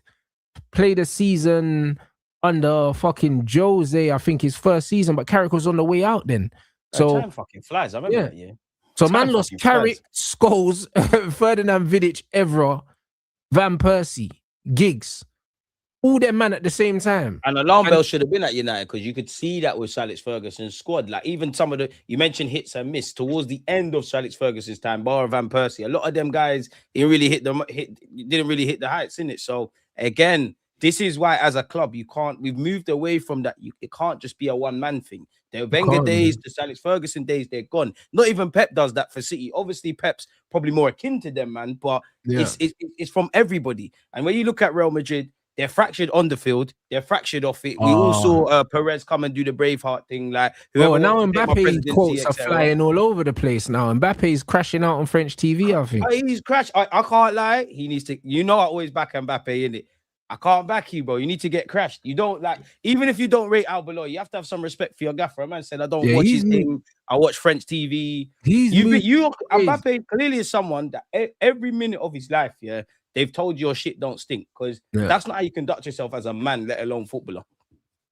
a season under fucking Jose, I think his first season, but Carrick was on the way out then. So time fucking flies. I remember that, yeah. So time man lost Carrick, Scholes, Ferdinand Vidic, Evra, Van Persie, Giggs. All them man at the same time. And alarm bell should have been at United because you could see that with Alex Ferguson's squad. Like even some of the, you mentioned hits and miss towards the end of Alex Ferguson's time, bar Van Persie. A lot of them guys didn't really hit the heights, innit? So again, this is why as a club, we've moved away from that. It can't just be a one-man thing. The Wenger days, the Alex Ferguson days, they're gone. Not even Pep does that for City. Obviously, Pep's probably more akin to them, man, but it's from everybody. And when you look at Real Madrid, they're fractured on the field. They're fractured off it. We all saw Perez come and do the Braveheart thing. Like, now Mbappe's quotes are flying all over the place now. Mbappe's crashing out on French TV, I think. He's crashed. I can't lie. He needs to, I always back Mbappe, innit? I can't back you, bro. You need to get crashed. You don't like, even if you don't rate Albelow, you have to have some respect for your gaffer. A man said, I don't watch his game. I watch French TV. Mbappe clearly is someone that every minute of his life, yeah, they've told you your shit don't stink, because that's not how you conduct yourself as a man, let alone footballer.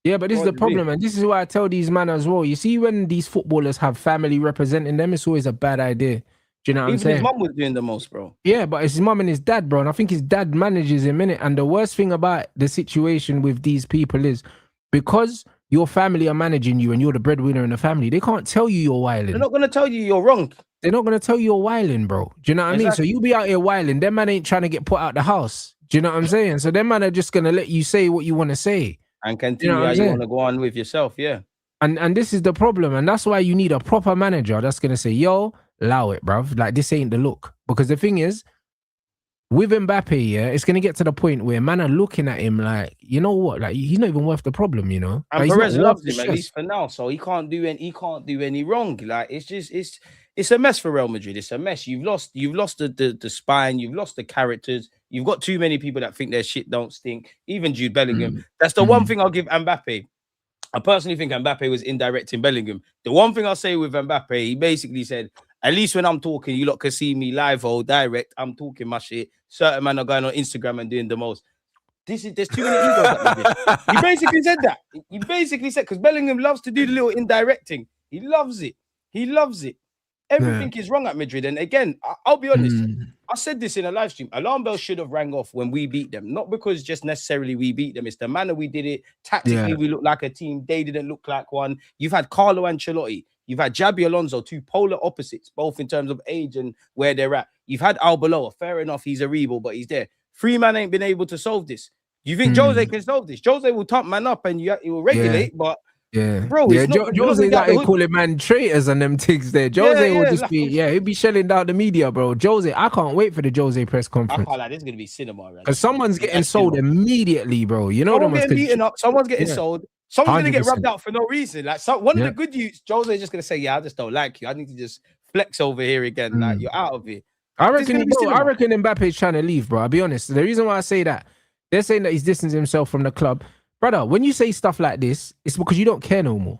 Yeah, but this is the problem, and this is why I tell these men as well. You see, when these footballers have family representing them, it's always a bad idea. Do you know what I'm saying? His mum was doing the most, bro. Yeah, but it's his mum and his dad, bro. And I think his dad manages him, innit? And the worst thing about the situation with these people is, because your family are managing you and you're the breadwinner in the family, they can't tell you you're wilding. They're not going to tell you you're wrong. They're not going to tell you you're wilding, bro. Do you know what I mean? So you be out here wilding. Them man ain't trying to get put out the house. Do you know what I'm saying? So them man are just going to let you say what you want to say. And continue how you want to go on with yourself, yeah. And this is the problem. And that's why you need a proper manager that's going to say, yo, allow it, bruv. Like, this ain't the look. Because the thing is, with Mbappe, yeah, it's going to get to the point where man are looking at him like, you know what? Like, he's not even worth the problem, you know? And like, Perez loves him, at least for now. So he can't do any wrong. Like, it's a mess for Real Madrid. It's a mess. You've lost the spine. You've lost the characters. You've got too many people that think their shit don't stink. Even Jude Bellingham. That's the one thing I'll give Mbappe. I personally think Mbappe was indirect in Bellingham. The one thing I'll say with Mbappe, he basically said, at least when I'm talking, you lot can see me live or direct. I'm talking my shit. Certain men are going on Instagram and doing the most. There's too many egos at Madrid. He basically said that. He basically said, because Bellingham loves to do the little indirecting. He loves it. He loves it. Everything is wrong at Madrid. And again, I'll be honest. I said this in a live stream. Alarm bells should have rang off when we beat them. Not because just necessarily we beat them. It's the manner we did it. Tactically, we look like a team. They didn't look like one. You've had Carlo Ancelotti. You've had Xabi Alonso, two polar opposites, both in terms of age and where they're at. You've had Albeloa. Fair enough, he's a rebel, but he's there. Three man ain't been able to solve this. You think Jose can solve this? Jose will top man up and he will regulate, but bro, Jose like calling man traitors and them things there. Jose will just be, he'll be shelling down the media, bro. Jose, I can't wait for the Jose press conference. I can't like, this is gonna be cinema, right? Because someone's getting sold immediately, bro. You know, someone's getting beaten up. Someone's getting sold. Someone's going to get rubbed out for no reason. Like one of the good youths, Jose is just going to say, yeah, I just don't like you. I need to just flex over here again. Like, you're out of it. I reckon Mbappe's trying to leave, bro. I'll be honest. The reason why I say that, they're saying that he's distancing himself from the club. Brother, when you say stuff like this, it's because you don't care no more.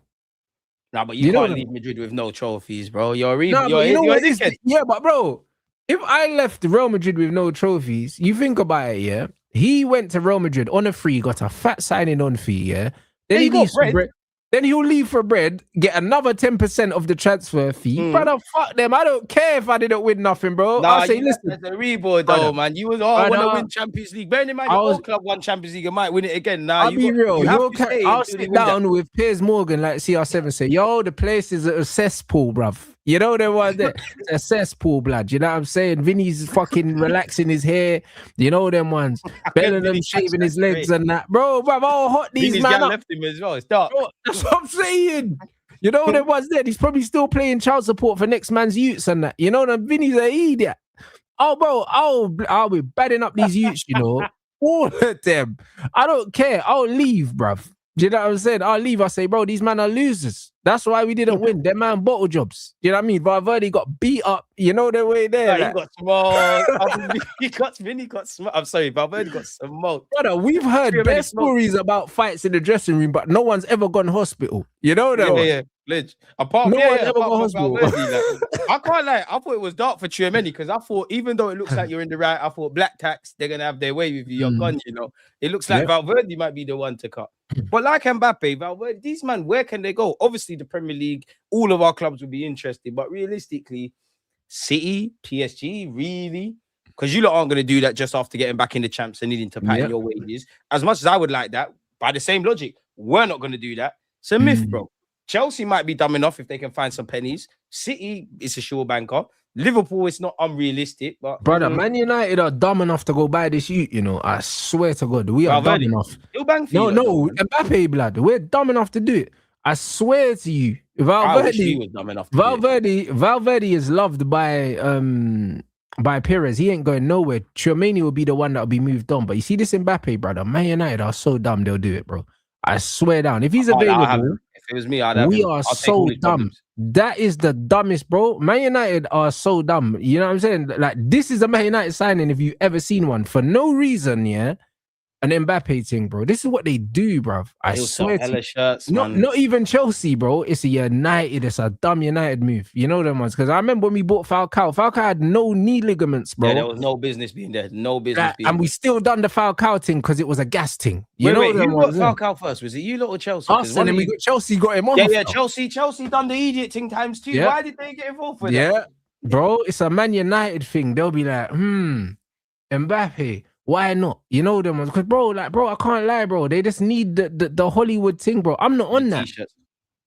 Nah, but you can't leave Madrid with no trophies, bro. You're yeah, but bro, if I left Real Madrid with no trophies, you think about it, yeah? He went to Real Madrid on a free, got a fat signing on fee, yeah? Then he leaves for bread. Then he'll leave for bread, get another 10% of the transfer fee. Brother, fuck them. I don't care if I didn't win nothing, bro. Nah, I say, listen. That's a reboot, though, man. You was all want to win Champions League. Bearing in mind, your whole club won Champions League and might win it again. Nah, I'll be real. I'll sit down with Piers Morgan, like CR7, say, yo, the place is a cesspool, bruv. You know the one there? It's a cesspool, blood. You know what I'm saying? Vinny's fucking relaxing his hair. You know them ones. Better than shaving his legs and that. Bro, all hot these Vinny's man left him as well. It's dark. Bro, that's what I'm saying. You know them ones there? He's probably still playing child support for next man's youths and that. You know them Vinny's an idiot. Oh, bro, I'll be batting up these youths, you know. All of them. I don't care. I'll leave, bruv. Do you know what I'm saying? I'll leave. I say, bro, these men are losers. That's why we didn't win. Them man bottle jobs. You know what I mean? Valverde got beat up. You know the way there. He got smoked. Vinny got smoked. I'm sorry, Valverde got smoked. Brother, we've heard best stories about fights in the dressing room, but no one's ever gone hospital. You know that? Yeah. Apart from Valverde, I can't lie. I thought it was dark for Tchouaméni because I thought even though it looks like you're in the right, I thought black tax, they're gonna have their way with you. You're gone, you know. It looks like Valverde might be the one to cut. But like Mbappe, Valverde, these men, where can they go? Obviously, the Premier League, all of our clubs would be interested, but realistically, City, PSG, really? Because you lot aren't going to do that just after getting back in the champs and needing to pay your wages. As much as I would like that, by the same logic, we're not going to do that. It's a myth, bro. Chelsea might be dumb enough if they can find some pennies. City is a sure banker. Liverpool is not unrealistic, but brother, Man United are dumb enough to go buy this youth. You know, I swear to God, we are dumb enough. Mbappe, blood, we're dumb enough to do it. I swear to you, Valverde was dumb enough. Valverde is loved by Perez. He ain't going nowhere. Tchouaméni will be the one that will be moved on. But you see this Mbappe, brother, Man United are so dumb they'll do it, bro. I swear down. If he's available, if it was me, we are so dumb. That is the dumbest, bro. Man United are so dumb. You know what I'm saying? Like, this is a Man United signing if you've ever seen one. For no reason, yeah. an Mbappe thing, bro. This is what they do, bro. I He'll sell swear to hella you. shirts, Not man. even Chelsea, bro. It's a United. It's a dumb United move. You know them ones. Because I remember when we bought Falcao. Falcao had no knee ligaments, bro. Yeah, there was no business being there. No business being and there. we still done the Falcao thing because it was a gas thing. Wait, who got Falcao first? Was it you lot or Chelsea? Us, and then we got Chelsea got him off. Yeah, Chelsea done the idiot thing times 2. Why did they get involved with that? Yeah, bro, it's a Man United thing. They'll be like, Mbappe, why not? You know them ones. Because, bro, I can't lie, bro. They just need the Hollywood thing, bro. I'm not on that. T-shirts.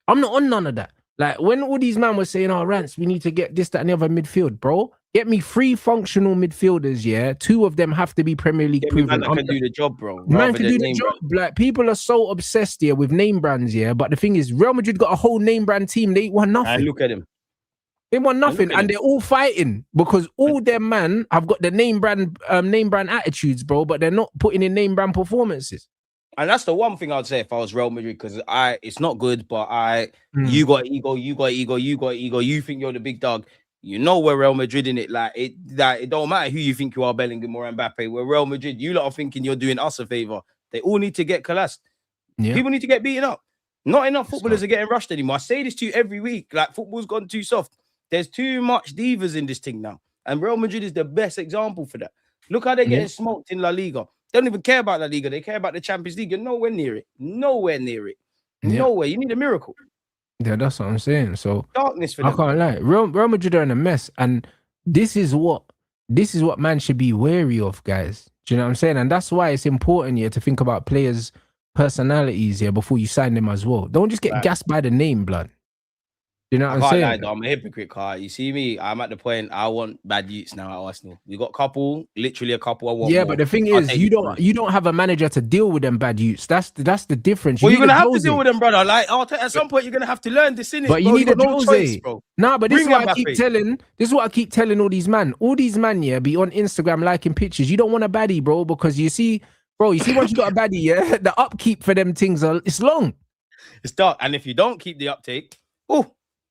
I'm not on none of that. Like, when all these men were saying, Rants, we need to get this, that, and the other midfield, bro. Get me 3 functional midfielders, yeah? 2 of them have to be Premier League proven. Man can do the job, bro. Man can do the job. Like, people are so obsessed here with name brands, yeah? But the thing is, Real Madrid got a whole name brand team. They won nothing. And look at them. They won nothing, and they're all fighting because all their man have got the name brand attitudes, bro, but they're not putting in name brand performances. And that's the one thing I'd say if I was Real Madrid, because it's not good, but you got ego, you think you're the big dog. You know we're Real Madrid in it. Like it don't matter who you think you are, Bellingham or Mbappe. We're Real Madrid. You lot are thinking you're doing us a favor. They all need to get collapsed. Yeah. People need to get beaten up. Not enough footballers are getting rushed anymore. I say this to you every week. Like, football's gone too soft. There's too much divas in this thing now. And Real Madrid is the best example for that. Look how they're getting smoked in La Liga. They don't even care about La Liga. They care about the Champions League. You're nowhere near it. Nowhere near it. Nowhere. You need a miracle. Yeah, that's what I'm saying. So darkness for them. I can't lie. Real Madrid are in a mess. And this is what man should be wary of, guys. Do you know what I'm saying? And that's why it's important here to think about players' personalities here before you sign them as well. Don't just get gassed by the name, blood. You know what I'm saying? Lie, I'm a hypocrite, car. You see me? I'm at the point I want bad youths now at Arsenal. We got literally a couple. I want more. But the thing is, you don't have a manager to deal with them bad youths. That's the difference. Well, you're gonna have to deal with them, brother. Like, at some point, you're gonna have to learn this, innit? But you need a no choice, bro. Nah, but this is what I keep telling. This is what I keep telling all these man. All these man, be on Instagram liking pictures. You don't want a baddie, bro, because you see once you got a baddie, the upkeep for them things it's long. It's dark, and if you don't keep the uptake,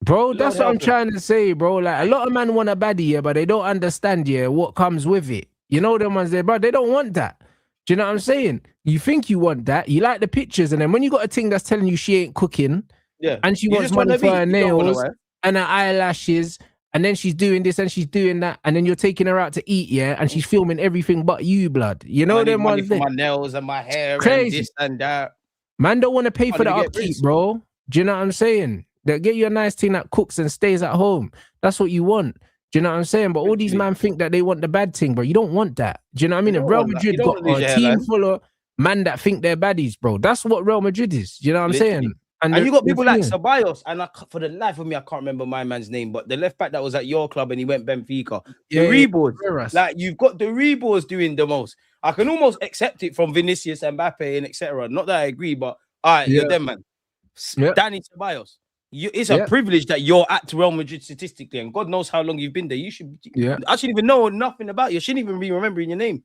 bro, that's what I'm trying to say, bro. Like, a lot of men want a baddie, but they don't understand, what comes with it. You know them ones there, bro. They don't want that. Do you know what I'm saying? You think you want that. You like the pictures, and then when you got a thing that's telling you she ain't cooking, and she wants money for her nails and her eyelashes, and then she's doing this and she's doing that, and then you're taking her out to eat, and she's filming everything but you, blood. You know them ones for my nails and my hair, crazy. And this and that. Man don't want to pay for the upkeep, bro. Do you know what I'm saying? They'll get you a nice thing that cooks and stays at home. That's what you want. Do you know what I'm saying? But all these men think that they want the bad thing, bro. You don't want that. Do you know what I mean? Real Madrid got a team full of men that think they're baddies, bro. That's what Real Madrid is. Do you know what I'm saying? And you got people like Ceballos, and for the life of me, I can't remember my man's name, but the left back that was at your club and he went Benfica. The Rebos. Like, you've got the Rebos doing the most. I can almost accept it from Vinicius, Mbappe, and etc. Not that I agree, but all right, you're them, man. Danny Ceballos. It's a privilege that you're at Real Madrid statistically, and God knows how long you've been there. You should. I shouldn't even know nothing about you. I shouldn't even be remembering your name.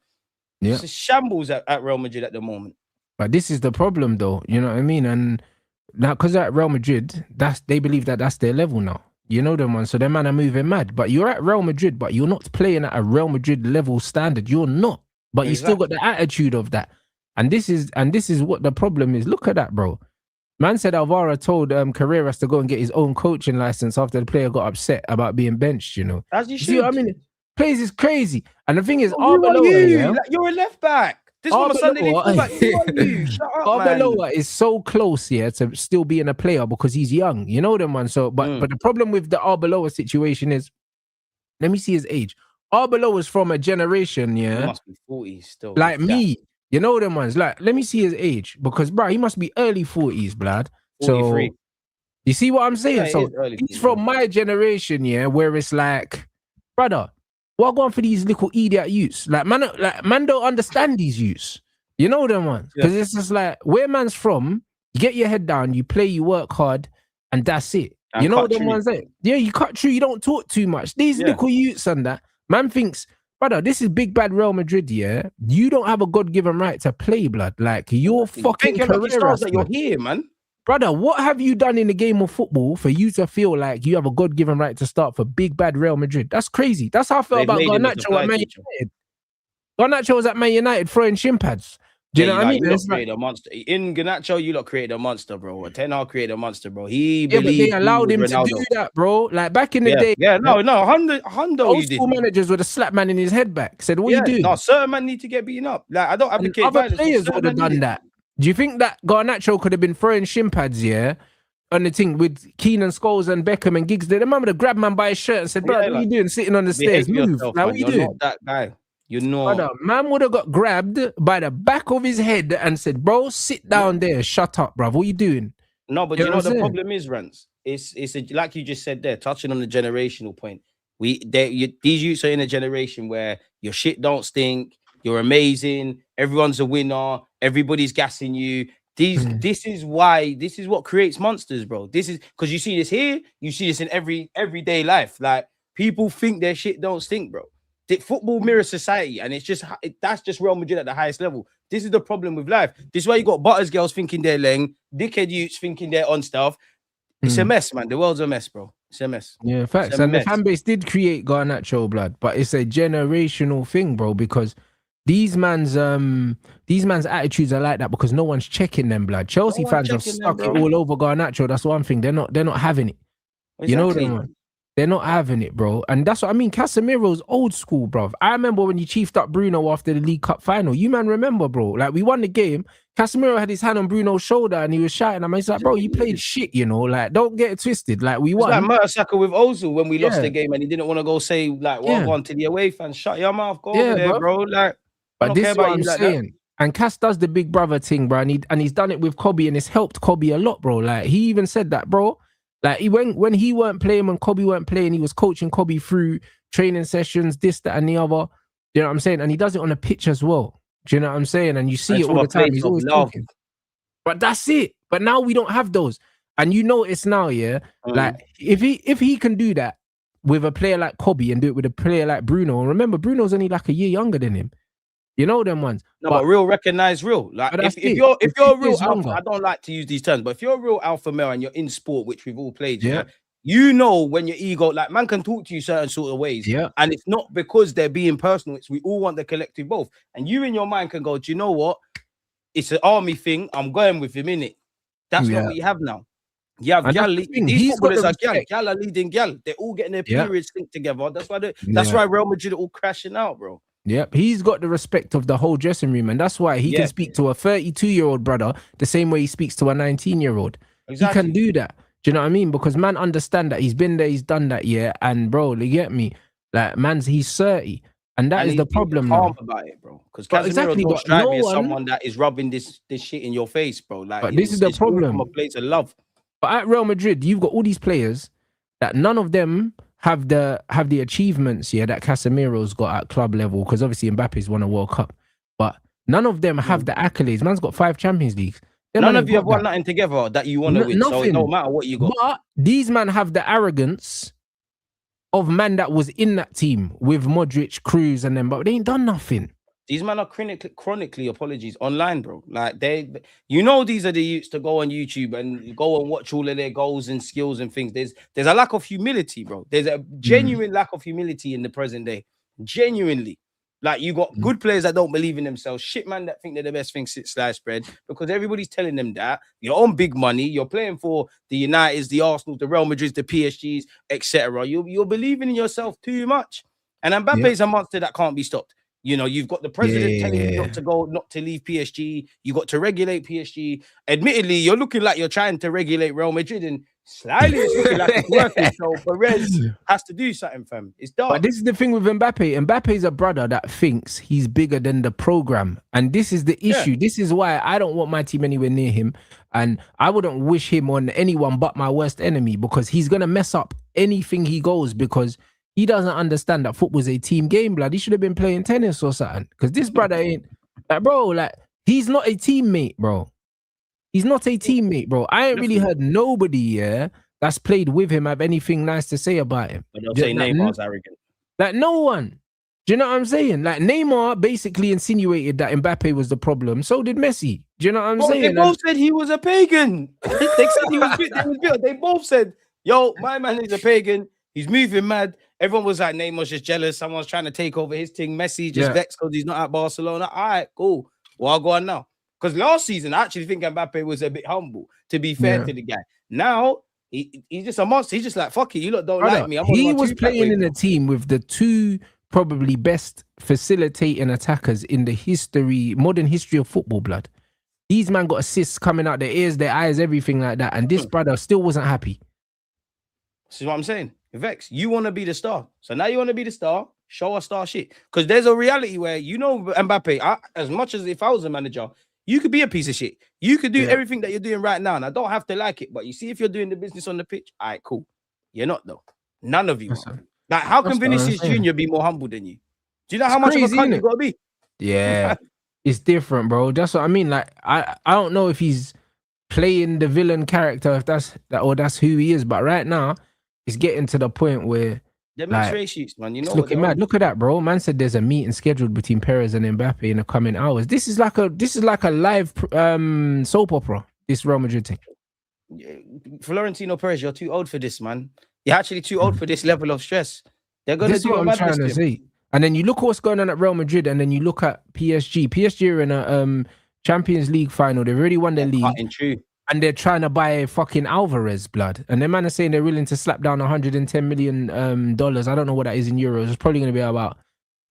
It's a shambles at Real Madrid at the moment. But this is the problem, though. You know what I mean? And now, because at Real Madrid, they believe that that's their level now. You know them ones, so their man are moving mad. But you're at Real Madrid, but you're not playing at a Real Madrid level standard. You're not. But you still got the attitude of that. And this is what the problem is. Look at that, bro. Man said Alvaro told Carreras to go and get his own coaching license after the player got upset about being benched, As you should. See what I mean? Plays is crazy. And the thing is, you're a left back. This one was Sunday fullback. Shut up, Arbeloa is so close here to still being a player because he's young. You know them, man. So, but the problem with the Arbeloa situation is, let me see his age. Arbeloa is from a generation, He must be 40 still. Like me. You know them ones. Like, let me see his age, because bro, he must be early 40s, blood. 43. So you see what I'm saying? Yeah, so he's from my generation, where it's like, brother, what going for these little idiot youths? Like man don't understand these youths. You know them ones? Because it's just like, where man's from, you get your head down, you play, you work hard, and that's it. And you know them ones there? Yeah, you cut through, you don't talk too much. These little youths and that, man thinks, brother, this is big bad Real Madrid, You don't have a God-given right to play, blood. Like, you're fucking Carreras, that you're here, man. Brother, what have you done in the game of football for you to feel like you have a God-given right to start for big bad Real Madrid? That's crazy. That's how I felt about Garnacho at Man United. Garnacho was at Man United throwing shin pads. Do you know what I mean? You lot created a monster. In Garnacho, you lot created a monster, bro. Ten Hag created a monster, bro. He Yeah, but they believed he allowed was him to Ronaldo. do that, bro. Like back in the day. No, Hundo, old you did. school managers would have slapped man in his head back. Said, "What are you doing?" No, certain man need to get beaten up. Like I don't And advocate other violence. players would have done that. Do you think that Garnacho could have been throwing shin pads, on the thing with Keenan, Scholes and Beckham and Giggs? The man would have grabbed man by his shirt and said, "Bro, what are you doing sitting on the stairs? Move! Yourself, like, what are you doing?" You're not that guy. You know, brother, man would have got grabbed by the back of his head and said, "Bro, sit down there, shut up, bro. What are you doing?" No, but you know what the problem is, Rants? It's like you just said there, touching on the generational point. These youths are in a generation where your shit don't stink, you're amazing, everyone's a winner, everybody's gassing you. This is what creates monsters, bro. This is because you see this here, you see this in everyday life. Like people think their shit don't stink, bro. Football mirrors society, and that's just Real Madrid at the highest level. This is the problem with life. This is why you got butters girls thinking they're leng, dickhead youths thinking they're on stuff. It's a mess, man. The world's a mess, bro. It's a mess. Yeah, facts. And the fan base did create Garnacho, blood, but it's a generational thing, bro, because these man's attitudes are like that because no one's checking them, blood. Chelsea fans have stuck it all over Garnacho. That's one thing. They're not having it. Exactly. You know them, they're not having it, bro. And that's what I mean. Casemiro's old school, bro. I remember when you chiefed up Bruno after the League Cup final. You man remember, bro. Like we won the game. Casemiro had his hand on Bruno's shoulder and he was shouting. I mean, he's like, bro, you played shit, you know. Like, don't get it twisted. Like we won. It's like Mertesacker with Ozil when we lost the game and he didn't want to go say like one to the away fans. Shut your mouth, go over there, bro. Like, but this is what I'm saying. And Cass does the big brother thing, bro. And he's done it with Kobe and it's helped Kobe a lot, bro. Like he even said that, bro. Like when he weren't playing, when Kobe weren't playing, he was coaching Kobe through training sessions, this, that, and the other. You know what I'm saying? And he does it on the pitch as well. Do you know what I'm saying? And you see it all the time. He's always talking. But that's it. But now we don't have those. And you notice now, like if he can do that with a player like Kobe and do it with a player like Bruno, and remember Bruno's only like a year younger than him. You know them ones. No, but real recognize real. Like if you're a real alpha, I don't like to use these terms, but if you're a real alpha male and you're in sport, which we've all played, you know when your ego, like man can talk to you certain sort of ways. And it's not because they're being personal, it's we all want the collective both. And you in your mind can go, do you know what? It's an army thing. I'm going with him in it. That's not what you have now. You have gal. These footballers are gal. Gal are leading gal. They're all getting their periods linked together. That's why Real Madrid are all crashing out, bro. Yep, he's got the respect of the whole dressing room, and that's why he can speak to a 32-year-old brother the same way he speaks to a 19-year-old. Exactly. He can do that. Do you know what I mean? Because man understand that he's been there, he's done that, and bro, you get me? Like he's 30, and that is the problem now. About it, bro. Because Casemiro don't strike me as someone that is rubbing this shit in your face, bro. Like, but this is the problem. From a place of love. But at Real Madrid, you've got all these players that none of them have the achievements that Casemiro's got at club level, because obviously Mbappe's won a World Cup, but none of them have the accolades. Man's got 5 Champions Leagues. None of you have won nothing together that you want to win. So it don't matter what you got. But these men have the arrogance of man that was in that team with Modric, Cruz, and them, but they ain't done nothing. These men are chronically apologies online, bro. Like these are the youths to go on YouTube and go and watch all of their goals and skills and things. There's a lack of humility, bro. There's a genuine lack of humility in the present day. Genuinely. Like you got good players that don't believe in themselves, shit man that think they're the best thing since sliced bread, because everybody's telling them that you're on big money, you're playing for the Uniteds, the Arsenals, the Real Madrids, the PSGs, etc. You're believing in yourself too much. And Mbappe's a monster that can't be stopped. You know, you've got the president telling you not to leave PSG. You got to regulate PSG. Admittedly, you're looking like you're trying to regulate Real Madrid, and slightly it's looking like it's working. So Perez has to do something, fam. It's dark. But this is the thing with Mbappe. Mbappe's a brother that thinks he's bigger than the program, and this is the issue. Yeah. This is why I don't want my team anywhere near him, and I wouldn't wish him on anyone but my worst enemy, because he's gonna mess up anything he goes, because he doesn't understand that football's a team game, blood. He should have been playing tennis or something. Because this brother ain't like, bro, like he's not a teammate, bro. He's not a teammate, bro. I ain't really heard nobody that's played with him have anything nice to say about him. But they'll say Neymar's arrogant. Like no one. Do you know what I'm saying? Like Neymar basically insinuated that Mbappe was the problem. So did Messi. Do you know what I'm saying? They both said he was a pagan. They said he was built. They both said, yo, my man is a pagan. He's moving mad. Everyone was like, Neymar's just jealous. Someone's trying to take over his thing. Messi just vexed because he's not at Barcelona. All right, cool. Well, I'll go on now. Because last season, I actually think Mbappe was a bit humble, to be fair to the guy. Now, he's just a monster. He's just like, fuck it, you lot don't like me. He was playing in a team with the two probably best facilitating attackers in the modern history of football, blood. These man got assists coming out their ears, their eyes, everything like that. And this brother still wasn't happy. This is what I'm saying. Vex, you want to be the star. So now you want to be the star. Show us star shit. Because there's a reality where, Mbappe, as much as if I was a manager, you could be a piece of shit. You could do everything that you're doing right now. And I don't have to like it. But you see, if you're doing the business on the pitch, all right, cool. You're not, though. None of you. Like, how can Vinicius Jr. be more humble than you? Do you know how much of a cunt you got to be? Yeah. It's different, bro. That's what I mean. Like, I don't know if he's playing the villain character, if that's who he is. But right now, it's getting to the point where demonstrations, man. You know, looking mad. Look at that, bro. Man said there's a meeting scheduled between Perez and Mbappe in the coming hours. This is like a live soap opera. This Real Madrid thing. Florentino Perez, you're too old for this, man. You're actually too old for this level of stress. They're gonna do what I'm trying to say. And then you look at what's going on at Real Madrid, and then you look at PSG. PSG are in a Champions League final. They've already won the league. And they're trying to buy fucking Alvarez, blood. And the man are saying they're willing to slap down $110 million. I don't know what that is in euros. It's probably going to be about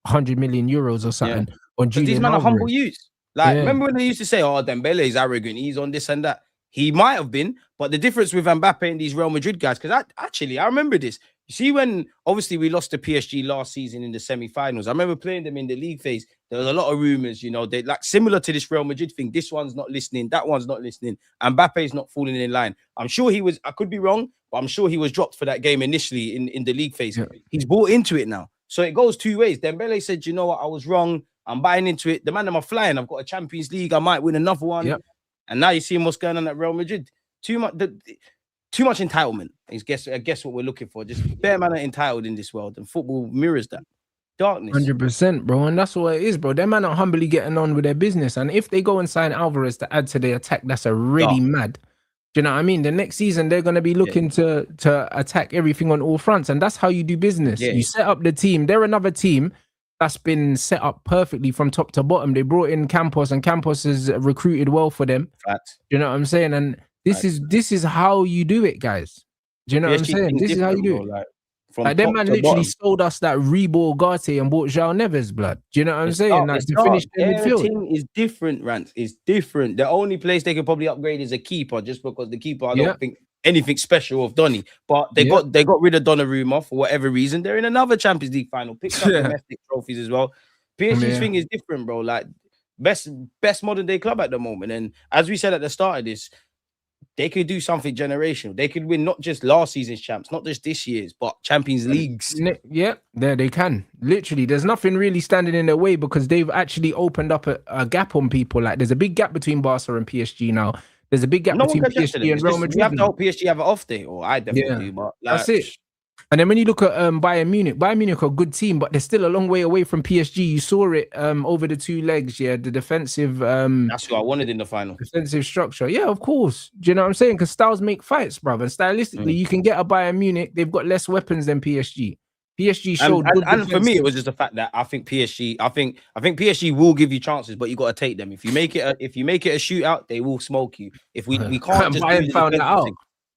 100 million euros or something. On Julian these men Alvarez. are humble youths. Like, remember when they used to say, oh, Dembele is arrogant, he's on this and that. He might have been, but the difference with Mbappe and these Real Madrid guys, because I remember this. You see, when obviously we lost to PSG last season in the semi-finals, I remember playing them in the league phase. There was a lot of rumors, they like similar to this Real Madrid thing. This one's not listening, that one's not listening, and Mbappe's not falling in line. I'm sure he was. I could be wrong, but I'm sure he was dropped for that game initially in the league phase. Yeah. He's bought into it now, so it goes two ways. Dembele said, "You know what? I was wrong. I'm buying into it. The man am flying. I've got a Champions League. I might win another one." Yep. And now you see what's going on at Real Madrid. Too much entitlement. I guess what we're looking for. Just bare man are entitled in this world, and football mirrors that. Darkness. 100%, bro. And that's what it is, bro. Them man are humbly getting on with their business. And if they go and sign Alvarez to add to their attack, that's already mad. Do you know what I mean? The next season, they're going to be looking to attack everything on all fronts. And that's how you do business. Yeah. You set up the team. They're another team that's been set up perfectly from top to bottom. They brought in Campos, and Campos has recruited well for them. Facts. You know what I'm saying? And this is how you do it, guys. Do you know what I'm saying? This is how you do it. Like them man literally sold us that Rebor Garte and bought João Neves, blood. Do you know what I'm saying? Like to finish the midfield. Everything is different, Rants. It's different. The only place they could probably upgrade is a keeper, just because the keeper, I don't think anything special of Donny. But they got rid of Donnarumma for whatever reason. They're in another Champions League final. Picked up domestic trophies as well. PSG's thing is different, bro. Like best modern day club at the moment. And as we said at the start of this, they could do something generational. They could win not just last season's champs, not just this year's, but Champions Leagues. Yeah, there they can. Literally, there's nothing really standing in their way because they've actually opened up a gap on people. Like, there's a big gap between Barca and PSG now. There's a big gap between PSG and Real Madrid. You have to hope PSG have an off day, or I definitely do. But that's it. And then when you look at Bayern Munich are a good team, but they're still a long way away from PSG. You saw it over the two legs, the defensive... that's what I wanted in the final. Defensive structure. Yeah, of course. Do you know what I'm saying? Because styles make fights, brother. And stylistically, you can get a Bayern Munich. They've got less weapons than PSG. PSG showed and for me, it was just the fact that I think PSG... I think PSG will give you chances, but you got to take them. If you make it a shootout, they will smoke you. If we can't just... Bayern found that out.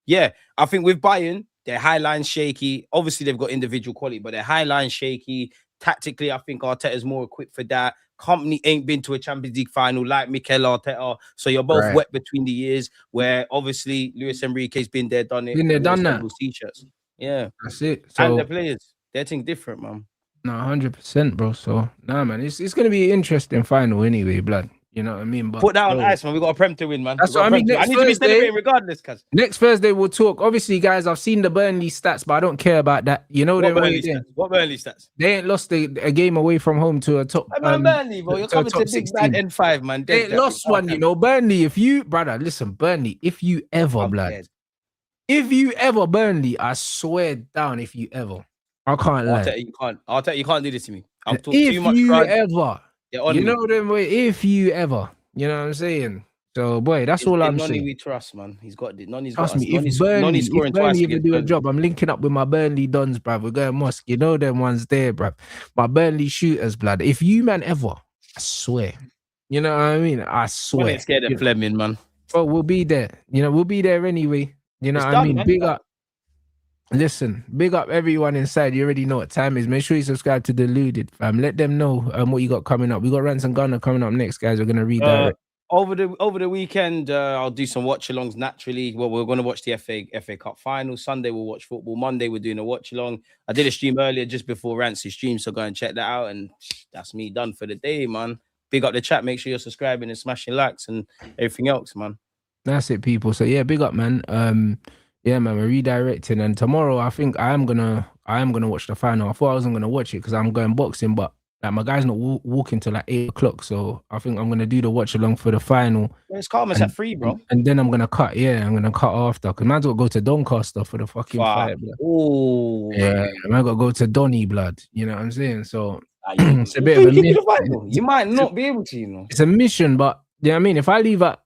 Yeah, I think with Bayern... Their high line shaky. Obviously, they've got individual quality, but their high line shaky. Tactically, I think Arteta's more equipped for that. Company ain't been to a Champions League final like Mikel Arteta. So you're both wet between the years, where obviously Luis Enrique's been there, done it. Been there, done that. T-shirts. Yeah. That's it. So, and the players, they're thing different, man. No, 100%, bro. So, nah, man, it's going to be an interesting final anyway, blood. You know what I mean? But put that on ice, man. We got a Prem to win, man. That's what I mean. I need to be celebrating regardless, cuz. Next Thursday we'll talk. Obviously, guys, I've seen the Burnley stats, but I don't care about that. You know what Burnley stats? What Burnley stats? They ain't lost a game away from home to a top. Burnley, bro. You're coming to big bad N5, man. They ain't lost one, you know. Burnley, listen, Burnley, if you ever, Burnley, I swear down, if you ever, I can't lie. Arteta, you can't do this to me. I'm talking too much. You know them way. If you ever. You know what I'm saying? So, boy, that's all I'm saying. We trust, man. He's got it. Trust me, if Burnley ever do a job, I'm linking up with my Burnley Dons, bruv. We're going mosque. You know them ones there, bruv. My Burnley shooters, blood. If you, man, ever, I swear, You know what I mean? I Man swear. ain't scared of Fleming, man. But we'll be there. You know, we'll be there anyway. You know It's what done, I mean? man. Big up. Listen, big up everyone inside. You already know what time is. Make sure you subscribe to Deluded, fam. Let them know what you got coming up. We got Rants and Gunner coming up next, guys. We're gonna redirect. Over the weekend, I'll do some watch alongs naturally. Well, we're gonna watch the FA Cup final. Sunday we'll watch football. Monday we're doing a watch along. I did a stream earlier just before Rancy's stream, so go and check that out. And that's me done for the day, man. Big up the chat. Make sure you're subscribing and smashing likes and everything else, man. That's it, people. So yeah, big up, man. Yeah, man, we're redirecting, and tomorrow I think I am gonna watch the final. I thought I wasn't gonna watch it because I'm going boxing, but like my guy's not walking till like 8 o'clock, so I think I'm gonna do the watch along for the final. It's calm as at 3, bro. And then I'm gonna cut. Yeah, I'm gonna cut after because man's got to go to Doncaster for the fucking fight. Oh, yeah, man, got to go to Donny, blood. You know what I'm saying? So it's a bit of a mission. You might not be able to, you know. It's a mission, but yeah, I mean, if I leave at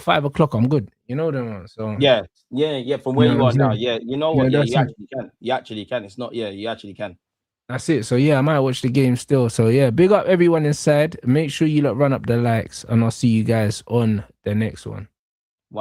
5 o'clock, I'm good. You know them. So yeah. From where you are now, yeah, you know what? Yeah, you actually can. You actually can. It's not. Yeah, you actually can. That's it. So yeah, I might watch the game still. So yeah, big up everyone inside. Make sure you run up the likes, and I'll see you guys on the next one.